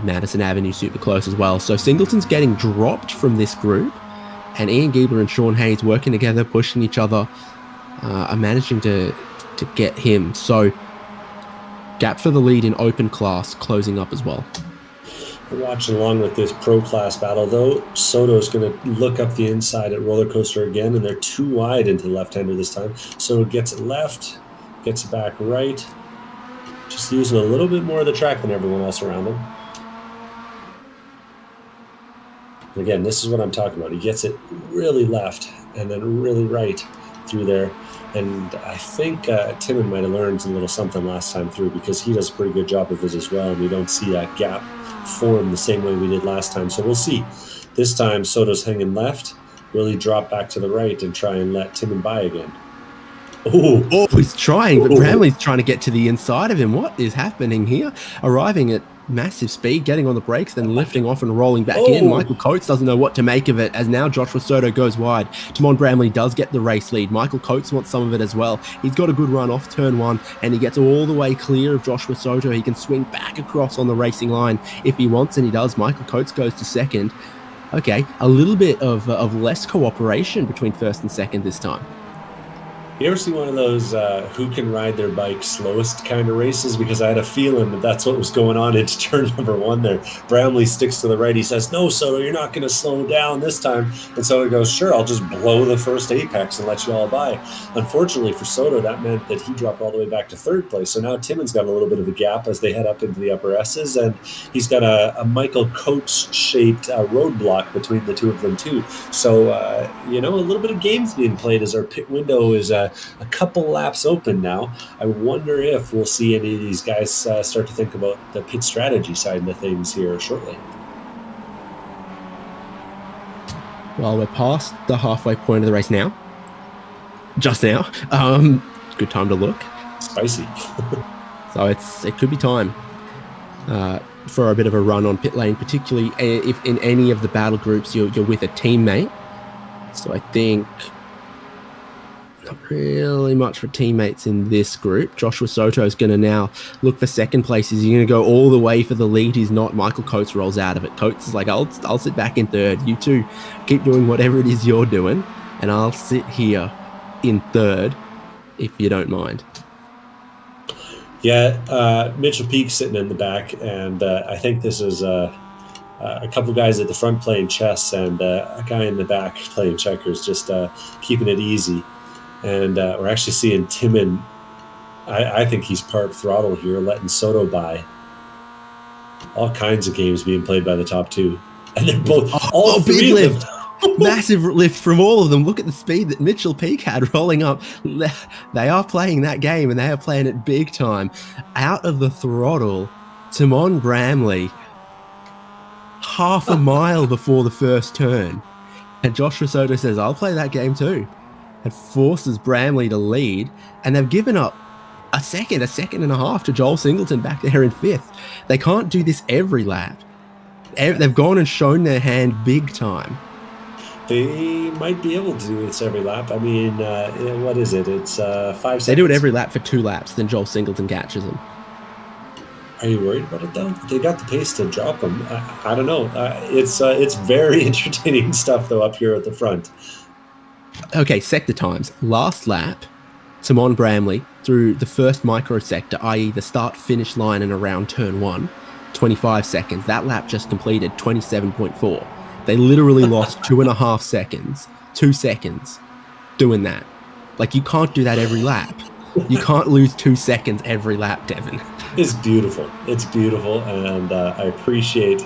Madison Avenue super close as well. So Singleton's getting dropped from this group, and Ian Giebler and Sean Hayes working together, pushing each other, are managing to get him. So gap for the lead in open class closing up as well. We're watching along with this pro class battle, though. Soto's going to look up the inside at Roller Coaster again, and they're too wide into the left-hander this time. Soto gets it left, gets it back right, just using a little bit more of the track than everyone else around him. And again, this is what I'm talking about. He gets it really left and then really right through there. And I think Timon might have learned a little something last time through, because he does a pretty good job of it as well. And we don't see that gap form the same way we did last time. So we'll see. This time, Soto's hanging left, really drop back to the right and try and let Timon by again. Oh, he's trying, but Bramley's trying to get to the inside of him. What is happening here? Arriving at massive speed, getting on the brakes, then lifting off and rolling back in. Michael Coates doesn't know what to make of it, as now Joshua Soto goes wide. Timon Bramley does get the race lead. Michael Coates wants some of it as well. He's got a good run off turn one, and he gets all the way clear of Joshua Soto. He can swing back across on the racing line if he wants, and he does. Michael Coates goes to second. Okay, a little bit of less cooperation between first and second this time. You ever see one of those who can ride their bike slowest kind of races? Because I had a feeling that that's what was going on into turn number one there. Bramley sticks to the right. He says, "No, Soto, you're not going to slow down this time." And Soto goes, "Sure, I'll just blow the first apex and let you all by." Unfortunately for Soto, that meant that he dropped all the way back to third place. So now Timon's got a little bit of a gap as they head up into the upper S's, and he's got a Michael Coates-shaped roadblock between the two of them too. So, a little bit of games being played as our pit window is a couple laps open now. I wonder if we'll see any of these guys start to think about the pit strategy side of things here shortly. Well, we're past the halfway point of the race now. Just now. Good time to look. Spicy. So it could be time for a bit of a run on pit lane, particularly if in any of the battle groups you're with a teammate. So I think not really much for teammates in this group. Joshua Soto is going to now look for second place. Is he going to go all the way for the lead? He's not. Michael Coates rolls out of it. Coates is like, I'll sit back in third. You two keep doing whatever it is you're doing, and I'll sit here in third if you don't mind. Yeah, Mitchell Peak sitting in the back, and I think this is a couple guys at the front playing chess and a guy in the back playing checkers, just keeping it easy. And we're actually seeing Timon, I think he's part throttle here, letting Soto by. All kinds of games being played by the top two. And they're both, all three big of lift. them. Massive lift from all of them. Look at the speed that Mitchell Peak had rolling up. They are playing that game, and they are playing it big time. Out of the throttle, Timon Bramley, half a mile before the first turn. And Joshua Soto says, I'll play that game too. And forces Bramley to lead. And they've given up a second and a half to Joel Singleton back there in fifth. They can't do this every lap. They've gone and shown their hand big time. They might be able to do this every lap. I mean, what is it? It's 5 seconds. They do it every lap for 2 laps, then Joel Singleton catches them. Are you worried about it, though? They got the pace to drop them. I don't know. It's very entertaining stuff, though, up here at the front. Okay, sector times. Last lap, Timon Bramley through the first microsector, i.e. the start-finish line and around turn 1, 25 seconds. That lap just completed 27.4. They literally lost 2.5 seconds, 2 seconds doing that. Like, you can't do that every lap. You can't lose 2 seconds every lap, Devin. It's beautiful. It's beautiful, and I appreciate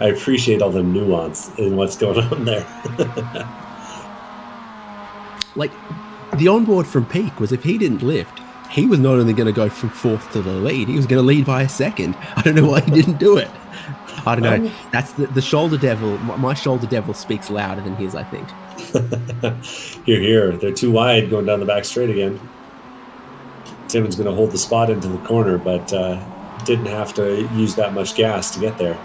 all the nuance in what's going on there. Like, the onboard from Peak was if he didn't lift, he was not only going to go from fourth to the lead, he was going to lead by a second. I don't know why he didn't do it. I don't know. That's the shoulder devil. My shoulder devil speaks louder than his, I think. Here. They're too wide going down the back straight again. Timon's going to hold the spot into the corner, but didn't have to use that much gas to get there.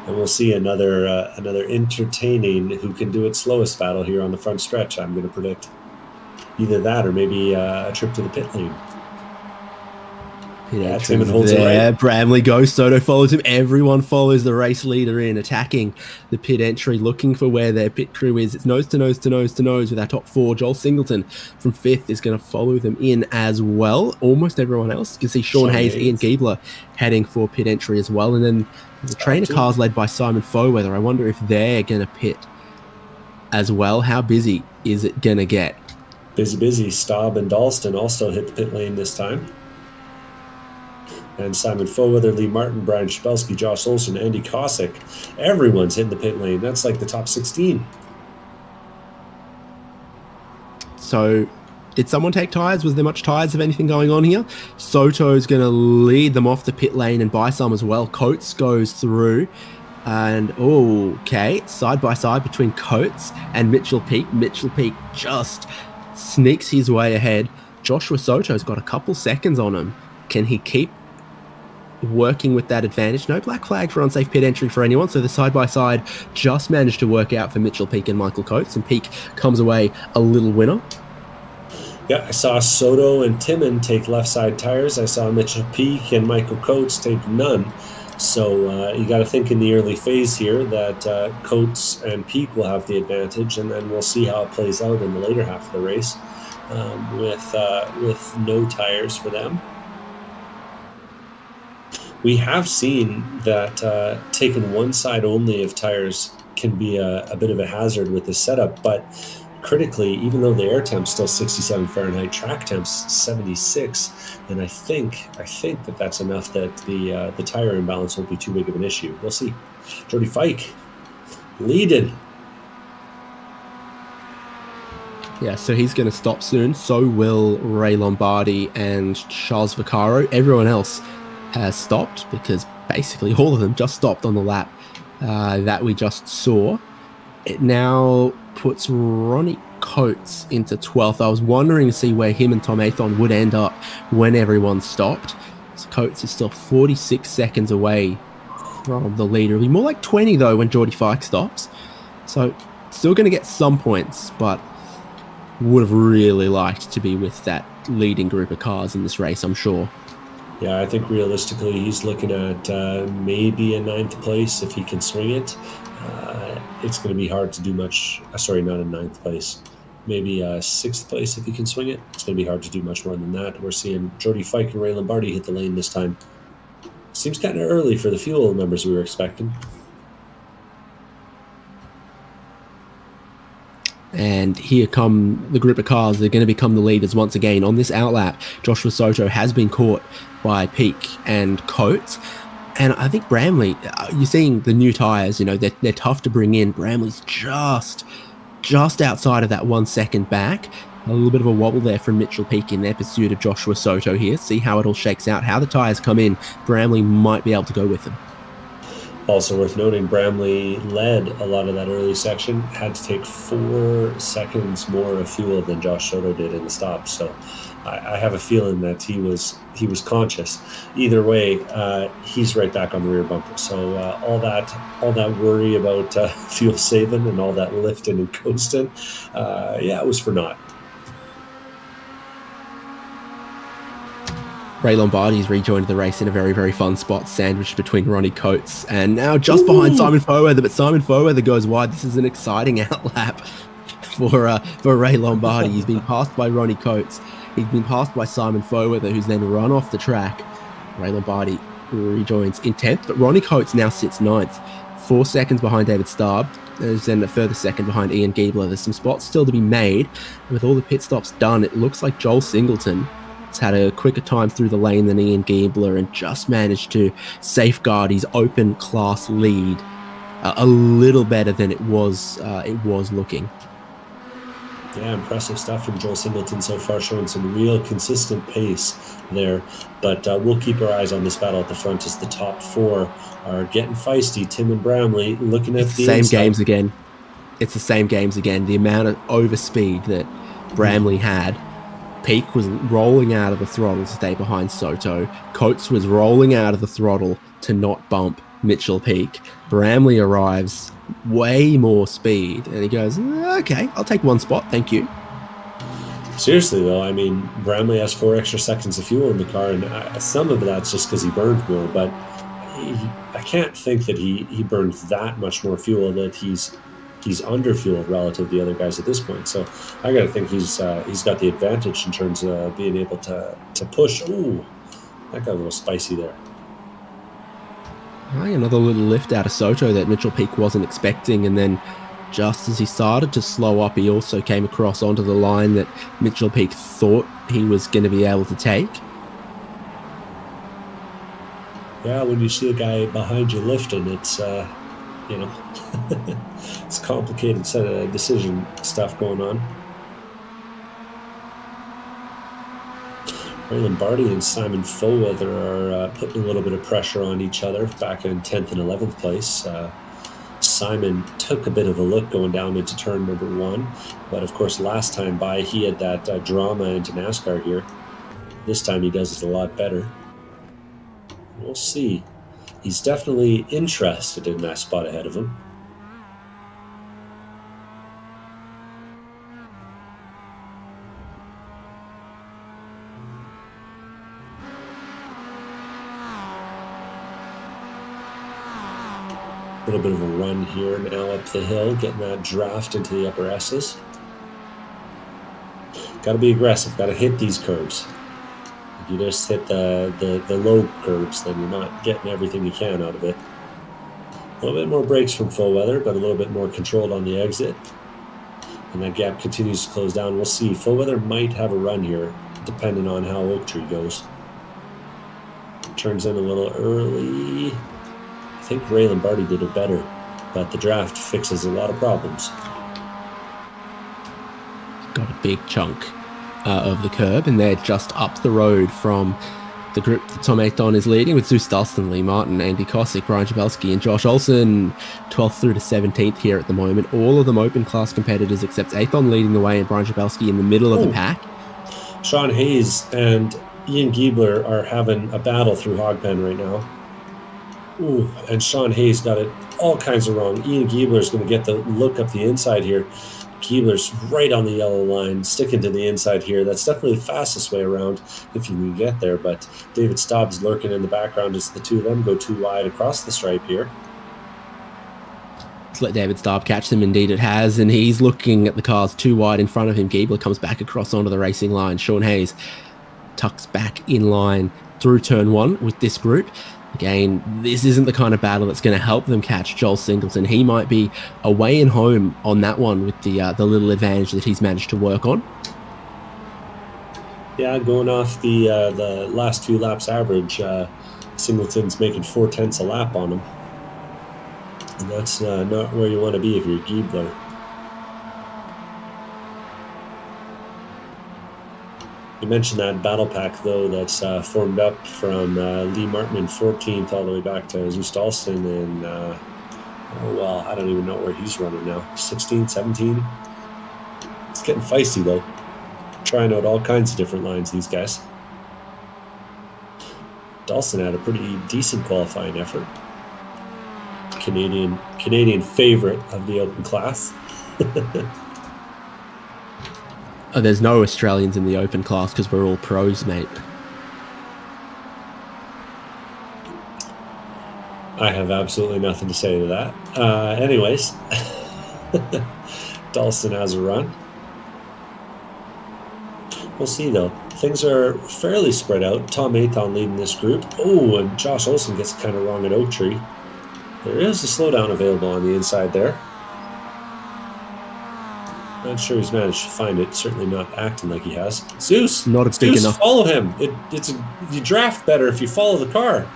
And we'll see another entertaining who can do it slowest battle here on the front stretch, I'm going to predict. Either that or maybe a trip to the pit lane. Yeah, entry Timmon holds it there. right. Bramley goes. Soto follows him. Everyone follows the race leader in, attacking the pit entry, looking for where their pit crew is. It's nose to nose to nose to nose with our top four. Joel Singleton from 5th is going to follow them in as well. Almost everyone else. You can see Sean Hayes, Ian Giebler heading for pit entry as well. And then the trainer cars led by Simon Foweather. I wonder if they're going to pit as well. How busy is it going to get? Busy. Staub and Dalston also hit the pit lane this time. And Simon Foweather, Lee Martin, Brian Schabelsky, Josh Olson, Andy Kosick. Everyone's hitting the pit lane. That's like the top 16. So did someone take tyres? Was there much tyres of anything going on here? Soto's going to lead them off the pit lane and buy some as well. Coates goes through. And, okay, side by side between Coates and Mitchell Peake. Mitchell Peake just sneaks his way ahead. Joshua Soto's got a couple seconds on him. Can he keep working with that advantage? No black flag for unsafe pit entry for anyone, so the side-by-side just managed to work out for Mitchell Peake and Michael Coates, and Peake comes away a little winner. Yeah, I saw Soto and Timmon take left side tires. I saw Mitchell Peake and Michael Coates take none. So you got to think in the early phase here that Coates and Peake will have the advantage, and then we'll see how it plays out in the later half of the race with no tires for them. We have seen that taking one side only of tires can be a bit of a hazard with this setup, but critically, even though the air temp's still 67 Fahrenheit, track temp's 76, and I think that that's enough that the tire imbalance won't be too big of an issue. We'll see. Jody Fike leading. Yeah, so he's going to stop soon. So will Ray Lombardi and Charles Vaccaro. Everyone else has stopped because basically all of them just stopped on the lap that we just saw. It now puts Ronnie Coates into 12th. I was wondering to see where him and Tom Athon would end up when everyone stopped. So Coates is still 46 seconds away from the leader. It'll be more like 20 though when Geordie Fike stops. So still going to get some points, but would have really liked to be with that leading group of cars in this race, I'm sure. Yeah, I think realistically he's looking at maybe a 9th place if he can swing it. It's going to be hard to do much. Sorry, not a 9th place. Maybe a 6th place if he can swing it. It's going to be hard to do much more than that. We're seeing Jody Fike and Ray Lombardi hit the lane this time. Seems kind of early for the fuel numbers we were expecting. And here come the group of cars. They're going to become the leaders once again. On this outlap, Joshua Soto has been caught by Peake and Coates. And I think Bramley, you're seeing the new tyres, you know, they're tough to bring in. Bramley's just outside of that 1 second back. A little bit of a wobble there from Mitchell Peake in their pursuit of Joshua Soto here. See how it all shakes out, how the tyres come in. Bramley might be able to go with them. Also worth noting, Bramley led a lot of that early section, had to take 4 seconds more of fuel than Josh Soto did in the stop. So I have a feeling that he was conscious. Either way, he's right back on the rear bumper. So all that worry about fuel saving and all that lifting and coasting, it was for naught. Ray Lombardi's rejoined the race in a very, very fun spot, sandwiched between Ronnie Coates and now just behind Simon Foweather, but Simon Foweather goes wide. This is an exciting outlap for Ray Lombardi. He's been passed by Ronnie Coates. He's been passed by Simon Foweather, who's then run off the track. Ray Lombardi rejoins in 10th, but Ronnie Coates now sits 9th, 4 seconds behind David Staub. There's then a further second behind Ian Giebler. There's some spots still to be made. And with all the pit stops done, it looks like Joel Singleton had a quicker time through the lane than Ian Giebler and just managed to safeguard his open class lead a little better than it was looking. Yeah, impressive stuff from Joel Singleton so far, showing some real consistent pace there. But we'll keep our eyes on this battle at the front as the top 4 are getting feisty. Tim and Bramley looking at the same games again. It's the same games again. The amount of overspeed that Bramley had. Peake was rolling out of the throttle to stay behind Soto. Coates was rolling out of the throttle to not bump Mitchell Peake. Bramley arrives way more speed and he goes, okay, I'll take one spot, thank you. Seriously though, I mean, Bramley has 4 extra seconds of fuel in the car, and some of that's just because he burned more. But I can't think that he burned that much more fuel, that he's under fueled relative to the other guys at this point. So I got to think he's got the advantage in terms of being able to push. Ooh, that got a little spicy there. Another little lift out of Soto that Mitchell Peak wasn't expecting, and then just as he started to slow up, he also came across onto the line that Mitchell Peak thought he was going to be able to take. Yeah, when you see a guy behind you lifting, it's you know, it's a complicated set of decision stuff going on. Ray Lombardi and Simon Follweather are putting a little bit of pressure on each other back in 10th and 11th place. Simon took a bit of a look going down into turn number 1, but of course last time by he had that drama into NASCAR here. This time he does it a lot better. We'll see. He's definitely interested in that spot ahead of him. A little bit of a run here now up the hill, getting that draft into the upper S's. Got to be aggressive, got to hit these curves. If you just hit the low curves, then you're not getting everything you can out of it. A little bit more brakes from Follweather, but a little bit more controlled on the exit. And that gap continues to close down. We'll see. Follweather might have a run here, depending on how Oak Tree goes. Turns in a little early. I think Ray Lombardi did it better, but the draft fixes a lot of problems. Got a big chunk of the curb, and they're just up the road from the group that Tom Ayton is leading, with Zeus Dustin, Lee Martin, Andy Kosick, Brian Jabelski, and Josh Olsen, 12th through to 17th here at the moment. All of them open class competitors, except Ayton leading the way and Brian Jabelski in the middle of the pack. Sean Hayes and Ian Giebler are having a battle through Hogpen right now. Ooh, and Sean Hayes got it all kinds of wrong. Ian Giebler's going to get the look up the inside here. Giebler's right on the yellow line, sticking to the inside here. That's definitely the fastest way around if you can get there, but David Staub's lurking in the background as the two of them go too wide across the stripe here. Let's let David Staub catch them. Indeed it has, and he's looking at the cars too wide in front of him. Giebler comes back across onto the racing line. Sean Hayes tucks back in line through turn 1 with this group. Again, this isn't the kind of battle that's going to help them catch Joel Singleton. He might be away and home on that one with the little advantage that he's managed to work on. Yeah, going off the last 2 laps average, Singleton's making 4/10 a lap on him. And that's not where you want to be if you're Giebler. You mentioned that battle pack, though, that's formed up from Lee Martin in 14th all the way back to Zeus Dalston and, I don't even know where he's running now. 16, 17. It's getting feisty, though. Trying out all kinds of different lines, these guys. Dalston had a pretty decent qualifying effort. Canadian favorite of the open class. Oh, there's no Australians in the open class because we're all pros, mate. I have absolutely nothing to say to that. Anyways, Dalston has a run. We'll see, though. Things are fairly spread out. Tom Ayton leading this group. Oh, and Josh Olsen gets kind of wrong at Oak Tree. There is a slowdown available on the inside there. Not sure he's managed to find it. Certainly not acting like he has. Zeus! Not a big enough. Follow him. You draft better if you follow the car.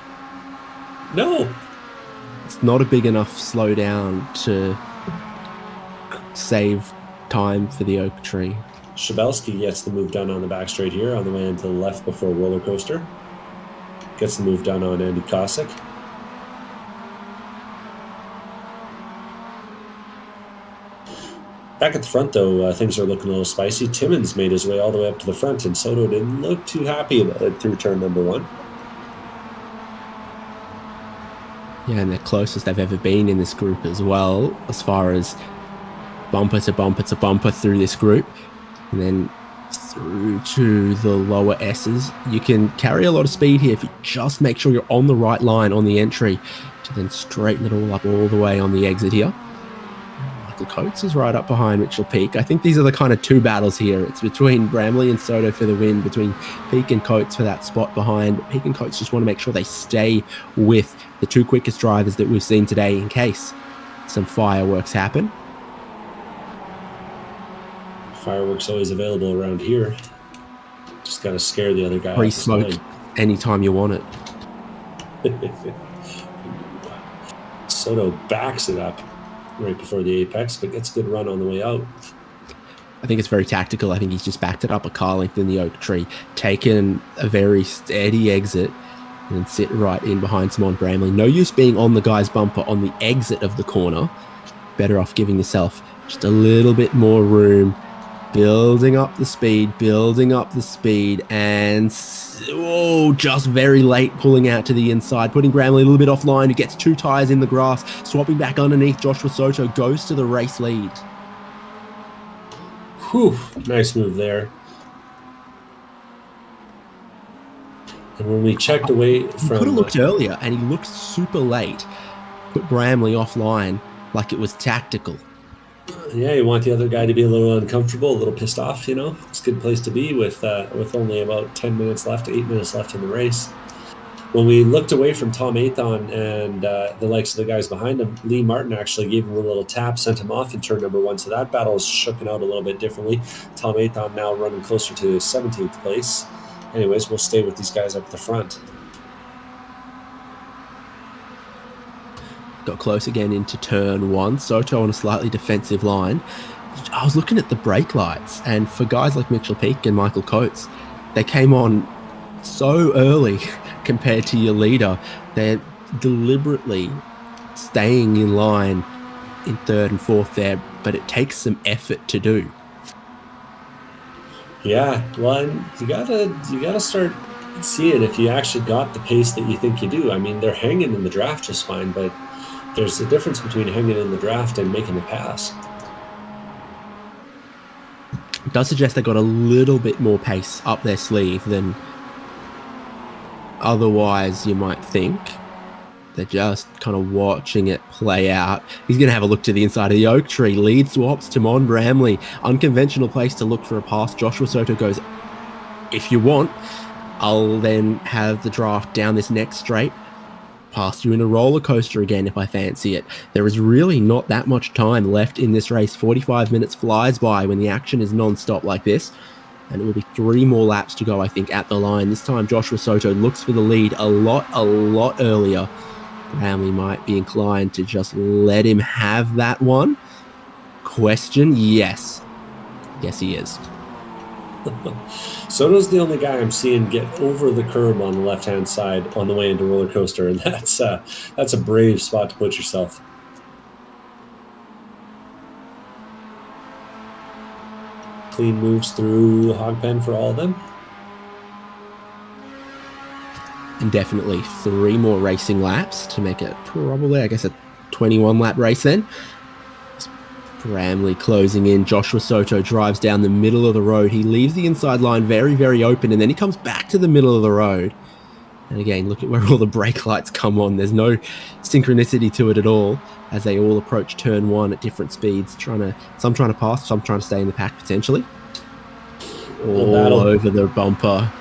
No. It's not a big enough slowdown to save time for the Oak Tree. Shabelski gets the move done on the back straight here on the way into the left before roller coaster. Gets the move done on Andy Kosick. Back at the front, though, things are looking a little spicy. Timmons made his way all the way up to the front, and Soto didn't look too happy about it through turn number 1. Yeah, and the closest they've ever been in this group as well, as far as bumper to bumper to bumper through this group. And then through to the lower S's. You can carry a lot of speed here if you just make sure you're on the right line on the entry to then straighten it all up all the way on the exit here. Michael Coates is right up behind Mitchell Peak. I think these are the kind of two battles here. It's between Bramley and Soto for the win, between Peak and Coates for that spot behind. Peak and Coates just want to make sure they stay with the two quickest drivers that we've seen today in case some fireworks happen. Fireworks always available around here. Just got to scare the other guy. Free smoke anytime you want it. Soto backs it up right before the apex, but gets a good run on the way out. I think it's very tactical. I think he's just backed it up a car length in the oak tree, taken a very steady exit, and then sit right in behind Simon Bramley. No use being on the guy's bumper on the exit of the corner. Better off giving yourself just a little bit more room, building up the speed, and just very late pulling out to the inside, putting Bramley a little bit offline, who gets two tires in the grass, swapping back underneath. Joshua Soto goes to the race lead. Whew, nice move there. And when we checked away from... He could have looked earlier, and he looked super late. Put Bramley offline like it was tactical. Yeah, you want the other guy to be a little uncomfortable, a little pissed off, you know? It's a good place to be with only about 10 minutes left, 8 minutes left in the race. When we looked away from Tom Athon and the likes of the guys behind him, Lee Martin actually gave him a little tap, sent him off in turn number one, so that battle's shooken out a little bit differently. Tom Athon now running closer to 17th place. Anyways, we'll stay with these guys up at the front. Got close again into turn one. Soto on a slightly defensive line. I was looking at the brake lights, and for guys like Mitchell Peak and Michael Coates, they came on so early compared to your leader. They're deliberately staying in line in third and fourth there, but it takes some effort to do. Yeah, well, you gotta start seeing if you actually got the pace that you think you do. I mean, they're hanging in the draft just fine, but there's a difference between hanging in the draft and making the pass. It does suggest they got a little bit more pace up their sleeve than otherwise you might think. They're just kind of watching it play out. He's going to have a look to the inside of the oak tree. Lead swaps to Mon Bramley. Unconventional place to look for a pass. Joshua Soto goes, if you want, I'll then have the draft down this next straight, past you in a roller coaster again if I fancy it. There is really not that much time left in this race. 45 minutes flies by when the action is non-stop like this, and it will be 3 more laps to go, I think, at the line. This time Joshua Soto looks for the lead a lot earlier. Bramley might be inclined to just let him have that one. Question? Yes, he is. Soto's the only guy I'm seeing get over the curb on the left-hand side on the way into roller coaster, and that's a brave spot to put yourself. Clean moves through hog pen for all of them. And definitely 3 more racing laps to make it probably, I guess, a 21-lap race then. Bramley closing in. Joshua Soto drives down the middle of the road. He leaves the inside line very, very open, and then he comes back to the middle of the road. And again, look at where all the brake lights come on. There's no synchronicity to it at all as they all approach turn one at different speeds. Some trying to pass, some trying to stay in the pack potentially. All over the bumper.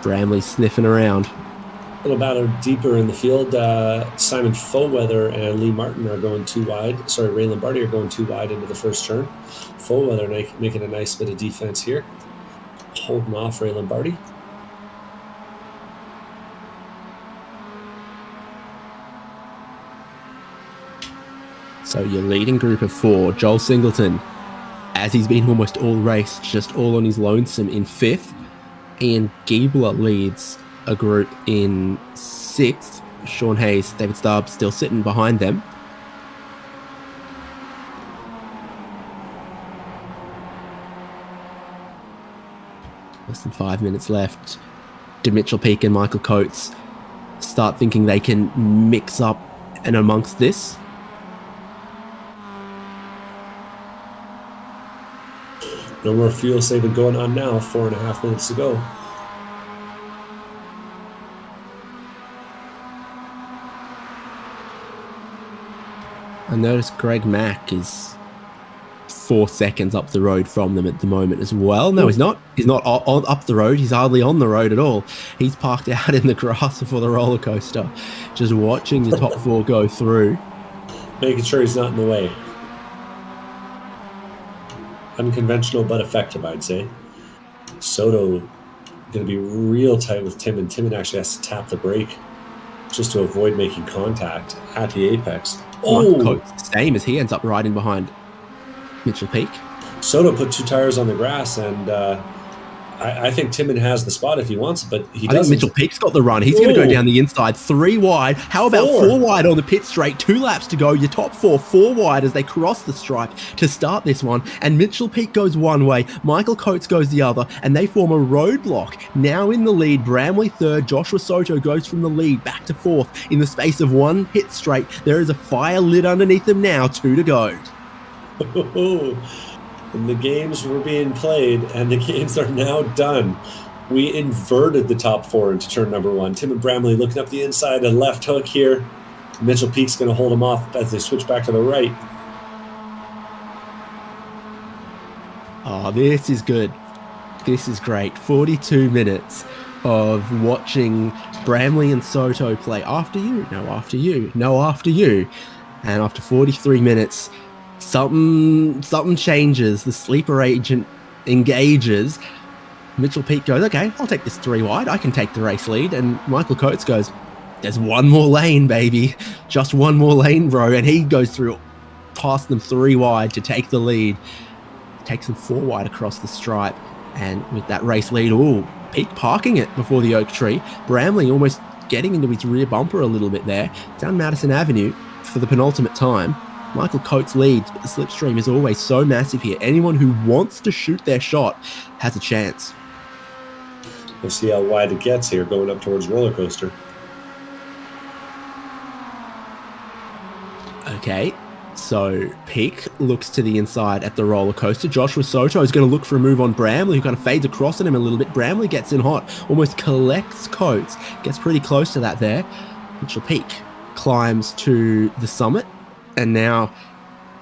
Bramley sniffing around. A little battle deeper in the field. Simon Foweather and Lee Martin are going too wide. Sorry, Ray Lombardi are going too wide into the first turn. Foweather making a nice bit of defense here. Holding off Ray Lombardi. So your leading group of 4, Joel Singleton, as he's been almost all race, just all on his lonesome in 5th. Ian Giebler leads a group in 6th. Sean Hayes, David Stubbs still sitting behind them. Less than 5 minutes left. Did Mitchell Peak and Michael Coates start thinking they can mix up and amongst this? No more fuel saving going on now. 4.5 minutes to go. I noticed Greg Mack is 4 seconds up the road from them at the moment as well. No, he's not. He's not up the road. He's hardly on the road at all. He's parked out in the grass before the roller coaster, just watching the top four go through. Making sure he's not in the way. Unconventional but effective, I'd say. Soto going to be real tight with Timon. Timon actually has to tap the brake just to avoid making contact at the apex. Oh, same as he ends up riding behind Mitchell Peak. Soto put 2 tires on the grass, and I think Timon has the spot if he wants, but he doesn't. Mitchell Peak's got the run. He's going to go down the inside, 3 wide. How about 4 wide on the pit straight? 2 laps to go. Your top 4 wide as they cross the stripe to start this one. And Mitchell Peak goes one way, Michael Coates goes the other, and they form a roadblock. Now in the lead, Bramley 3rd, Joshua Soto goes from the lead back to 4th in the space of 1 hit straight. There is a fire lit underneath them now, 2 to go. And the games were being played, and the games are now done. We inverted the top 4 into turn number 1. Tim and Bramley looking up the inside, a left hook here. Mitchell Peak's going to hold him off as they switch back to the right. Oh, this is good. This is great. 42 minutes of watching Bramley and Soto play after you, no after you, no after you. And after 43 minutes, something changes. The sleeper agent engages. Mitchell Peak goes, okay, I'll take this 3 wide. I can take the race lead. And Michael Coates goes, there's 1 more lane, baby. Just 1 more lane, bro. And he goes through past them 3 wide to take the lead. Takes them 4 wide across the stripe. And with that race lead, Peak parking it before the oak tree. Bramley almost getting into his rear bumper a little bit there. Down Madison Avenue for the penultimate time. Michael Coates leads, but the slipstream is always so massive here. Anyone who wants to shoot their shot has a chance. We'll see how wide it gets here going up towards roller coaster. Okay, so Peak looks to the inside at the roller coaster. Joshua Soto is going to look for a move on Bramley, who kind of fades across at him a little bit. Bramley gets in hot, almost collects Coates, gets pretty close to that there. Mitchell Peak climbs to the summit. And now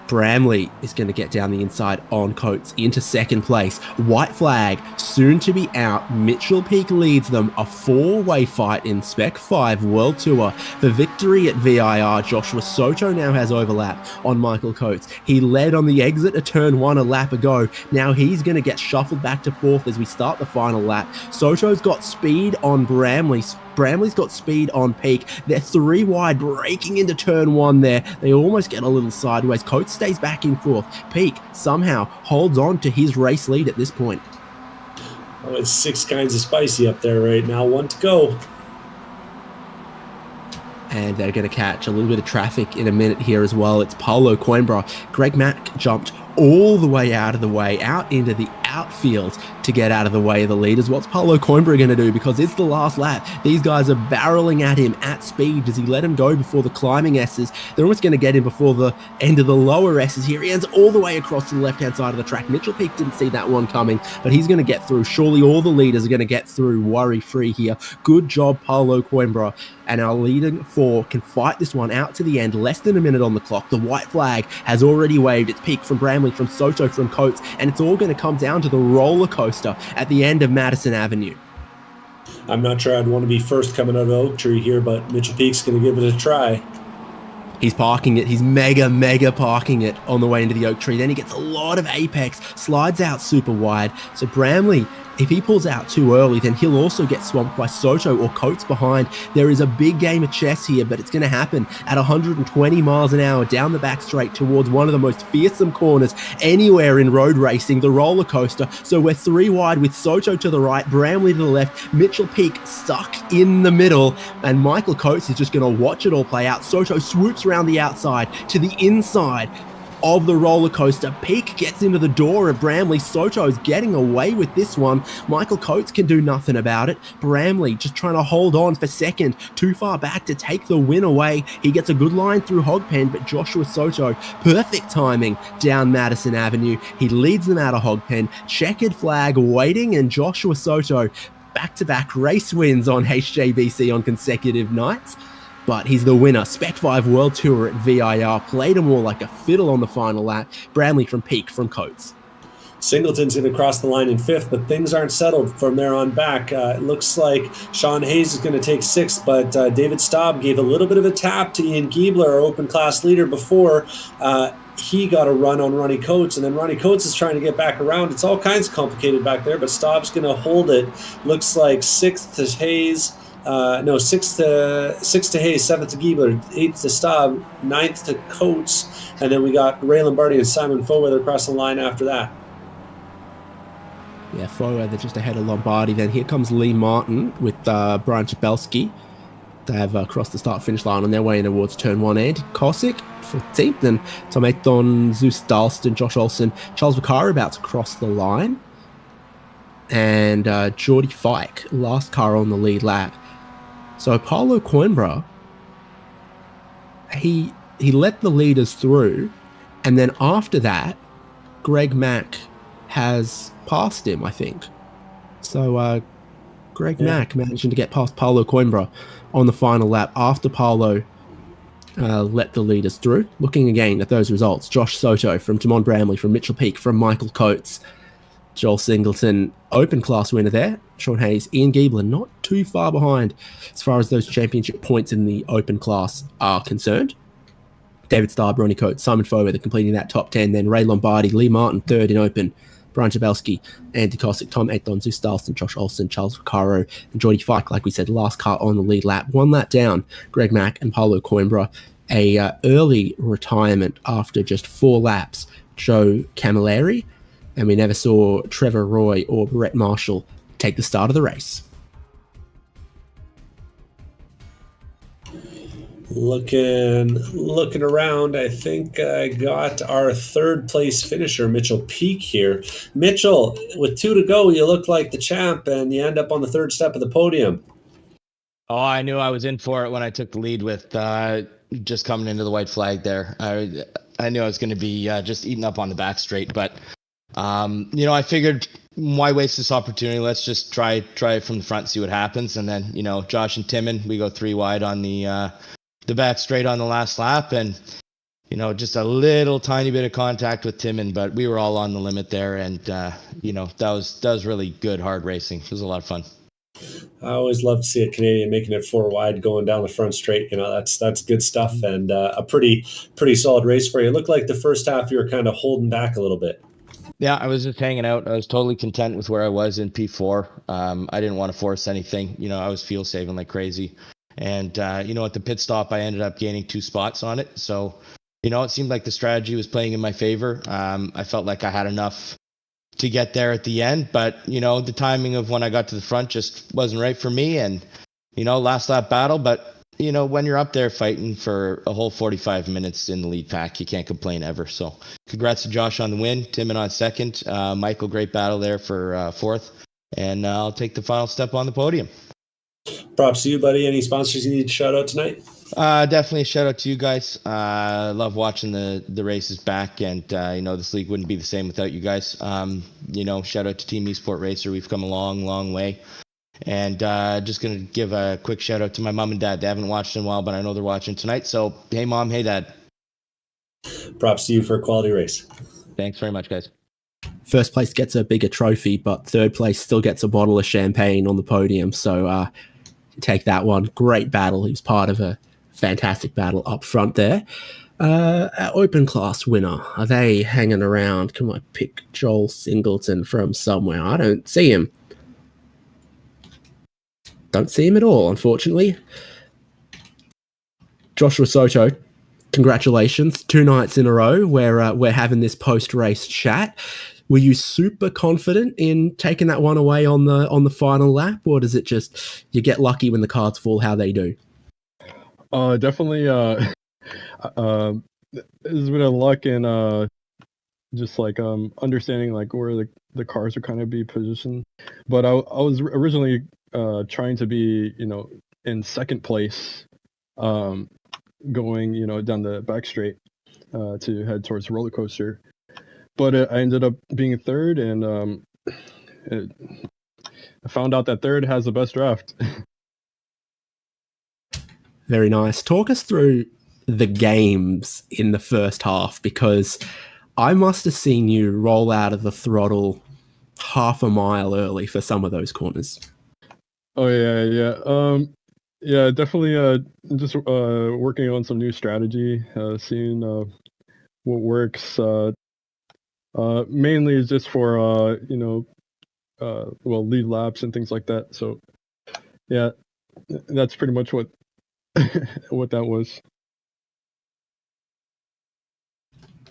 Bramley is going to get down the inside on Coates into 2nd place. White flag soon to be out. Mitchell Peak leads them a 4-way fight in Spec-5 World Tour for victory at VIR. Joshua Soto now has overlap on Michael Coates. He led on the exit of turn 1 a lap ago. Now he's going to get shuffled back to 4th as we start the final lap. Soto's got speed on Bramley. Bramley's got speed on Peak. They're 3 wide, breaking into turn 1 there. They almost get a little sideways. Coates stays back in 4th. Peak somehow holds on to his race lead at this point. Oh, it's 6 kinds of spicy up there right now. 1 to go. And they're going to catch a little bit of traffic in a minute here as well. It's Paulo Coimbra. Greg Mack jumped all the way out of the way, out into the outfield to get out of the way of the leaders. What's Paulo Coimbra going to do? Because it's the last lap. These guys are barreling at him at speed. Does he let him go before the climbing S's? They're almost going to get him before the end of the lower S's here. He ends all the way across to the left-hand side of the track. Mitchell Peak didn't see that one coming, but he's going to get through. Surely all the leaders are going to get through worry-free here. Good job, Paulo Coimbra. And our leading 4 can fight this one out to the end. Less than a minute on the clock. The white flag has already waved. It's Peak from Bramley, from Soto, from Coates, and it's all going to come down to the roller coaster at the end of Madison Avenue. I'm not sure I'd want to be first coming out of the oak tree here, but Mitchell Peak's going to give it a try. He's parking it. He's mega parking it on the way into the oak tree. Then he gets a lot of apex, slides out super wide. So Bramley, if he pulls out too early, then he'll also get swamped by Soto or Coates behind. There is a big game of chess here, but it's going to happen at 120 miles an hour down the back straight towards one of the most fearsome corners anywhere in road racing, the roller coaster. So we're 3 wide with Soto to the right, Bramley to the left, Mitchell Peak stuck in the middle, and Michael Coates is just going to watch it all play out. Soto swoops around the outside to the inside of the roller coaster. Peak gets into the door of Bramley. Soto's getting away with this one. Michael Coates can do nothing about it. Bramley just trying to hold on for second. Too far back to take the win away. He gets a good line through Hogpen, but Joshua Soto, perfect timing down Madison Avenue. He leads them out of Hogpen. Checkered flag waiting, and Joshua Soto back-to-back race wins on HJBC on consecutive nights. But he's the winner. Spec-5 World Tour at VIR. Played him all like a fiddle on the final lap. Bramley from Peak from Coates. Singleton's going to cross the line in 5th, but things aren't settled from there on back. It looks like Sean Hayes is going to take 6th, but David Staub gave a little bit of a tap to Ian Giebler, our open class leader, before he got a run on Ronnie Coates, and then Ronnie Coates is trying to get back around. It's all kinds of complicated back there, but Staub's going to hold it. Looks like 6th to Hayes. 6th to Hayes, 7th to Giebler, 8th to Staub, 9th to Coates, and then we got Ray Lombardi and Simon Foweather across the line after that. Yeah, Foweather just ahead of Lombardi. Then here comes Lee Martin with Brian Chabelski. They have crossed the start-finish line on their way in towards turn 1. Andy Kosick, 14th, and Tom Aiton, Zeus Dalston, Josh Olsen, Charles Vaccaro about to cross the line, and Geordie Fike, last car on the lead lap. So Paulo Coimbra, he let the leaders through, and then after that, Greg Mack has passed him, I think. So Greg Mack managing to get past Paulo Coimbra on the final lap after Paulo let the leaders through. Looking again at those results, Josh Soto from Timon Bramley, from Mitchell Peak, from Michael Coates, Joel Singleton, open class winner there. Sean Hayes, Ian Giebler, not too far behind as far as those championship points in the open class are concerned. David Starr, Ronnie Coates, Simon Foweather completing that top 10. Then Ray Lombardi, Lee Martin, 3rd in open. Brian Chabelski, Andy Kosick, Tom Aiton, Zeus Dalston, Josh Olsen, Charles Vaccaro, and Geordie Fike, like we said, last car on the lead lap. 1 lap down, Greg Mack and Paulo Coimbra. A early retirement after just 4 laps, Joe Camilleri. And we never saw Trevor Roy or Brett Marshall take the start of the race. Looking around, I think I got our 3rd place finisher, Mitchell Peak here. Mitchell, with 2 to go, you look like the champ, and you end up on the 3rd step of the podium. Oh, I knew I was in for it when I took the lead with just coming into the white flag there. I knew I was going to be just eaten up on the back straight, but I figured, why waste this opportunity? Let's just try it from the front, see what happens. And then, Josh and Timon, we go 3 wide on the back straight on the last lap, and just a little tiny bit of contact with Timon, but we were all on the limit there, and that was really good, hard racing. It was a lot of fun. I always love to see a Canadian making it 4 wide, going down the front straight. That's good stuff, and a pretty solid race for you. It looked like the first half you were kind of holding back a little bit. Yeah, I was just hanging out. I was totally content with where I was in P4. I didn't want to force anything. I was fuel saving like crazy. And, at the pit stop, I ended up gaining 2 spots on it. So, it seemed like the strategy was playing in my favor. I felt like I had enough to get there at the end. But, the timing of when I got to the front just wasn't right for me. And, last lap battle. But, when you're up there fighting for a whole 45 minutes in the lead pack, you can't complain ever. So congrats to Josh on the win, Timon on 2nd. Michael, great battle there for 4th. And I'll take the final step on the podium. Props to you, buddy. Any sponsors you need to shout out tonight? Definitely a shout out to you guys. I love watching the races back, and this league wouldn't be the same without you guys. Shout out to Team Esport Racer. We've come a long way. And just going to give a quick shout out to my mom and dad. They haven't watched in a while, but I know they're watching tonight. So, hey, Mom, hey, Dad. Props to you for a quality race. Thanks very much, guys. First place gets a bigger trophy, but 3rd place still gets a bottle of champagne on the podium. So take that one. Great battle. He was part of a fantastic battle up front there. Our open class winner, are they hanging around? Can I pick Joel Singleton from somewhere? I don't see him. Don't see him at all, unfortunately. Joshua Soto, congratulations. 2 nights in a row where we're having this post-race chat. Were you super confident in taking that one away on the final lap, or does it just you get lucky when the cards fall how they do? Definitely. it's been a luck and just like understanding like where the cars are kind of be positioned. But I was originally trying to be, you know, in second place, going, you know, down the back straight to head towards the roller coaster. But I ended up being third, and I found out that third has the best draft. Very nice. Talk us through the games in the first half, because I must have seen you roll out of the throttle half a mile early for some of those corners. Oh yeah. Yeah, definitely just working on some new strategy, seeing what works. Mainly is just for you know, well, lead laps and things like that. So yeah, that's pretty much what what that was.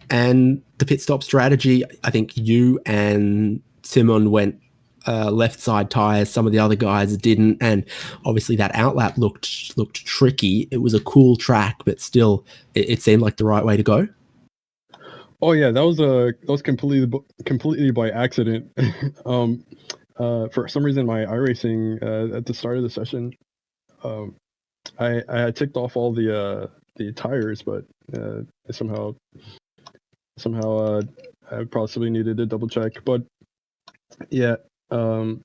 And the pit stop strategy, I think you and Simon went left side tires. Some of the other guys didn't, and obviously that outlap looked tricky. It was a cool track, but still, it seemed like the right way to go. Oh yeah, that was completely by accident. For some reason, my iRacing at the start of the session, I had ticked off all the tires, but somehow I possibly needed to double check. But yeah, I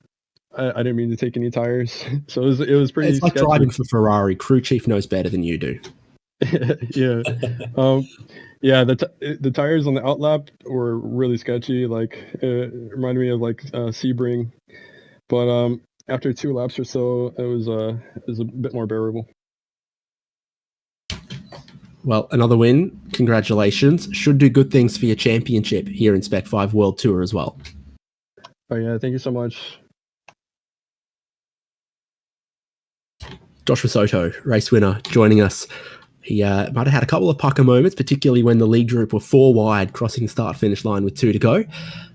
didn't mean to take any tires, so it was pretty. It's like sketchy. driving for Ferrari. Crew chief knows better than you do. Yeah. Yeah, the tires on the outlap were really sketchy. Like it reminded me of like Sebring, but after 2 laps or so, it was a bit more bearable. Well, another win. Congratulations. Should do good things for your championship here in Spec-5 World Tour as well. Oh yeah, thank you so much. Joshua Soto, race winner, joining us. He might have had a couple of pucker moments, particularly when the lead group were 4 wide, crossing the start-finish line with 2 to go.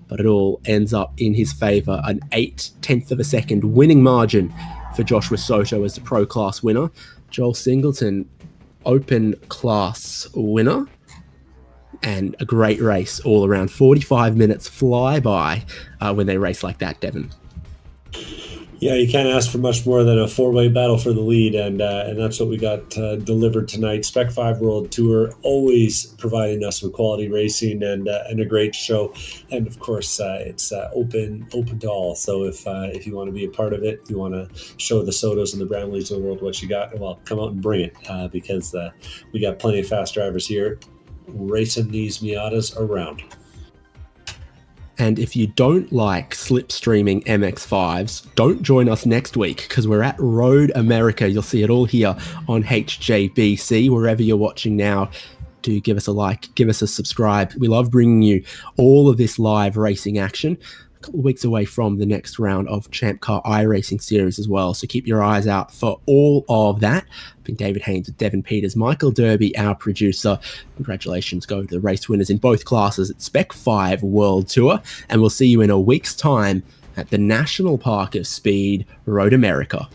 But it all ends up in his favour. An 0.8 of a second winning margin for Joshua Soto as the Pro Class winner. Joel Singleton, Open Class winner. And a great race all around. 45 minutes fly by when they race like that, Devon. Yeah, you can't ask for much more than a 4-way battle for the lead, and that's what we got delivered tonight. Spec-5 World Tour, always providing us with quality racing and a great show, and of course it's open to all. So if you want to be a part of it, you want to show the Sotos and the Bramleys of the world what you got, well, come out and bring it because we got plenty of fast drivers here racing these Miatas around. And if you don't like slipstreaming MX-5s, don't join us next week because we're at Road America. You'll see it all here on HJBC, wherever you're watching now. Do give us a like, give us a subscribe. We love bringing you all of this live racing action. A couple of weeks away from the next round of Champ Car iRacing Series as well. So keep your eyes out for all of that. I've been David Haynes with Devon Peters, Michael Derby, our producer. Congratulations go to the race winners in both classes at Spec-5 World Tour. And we'll see you in a week's time at the National Park of Speed, Road America.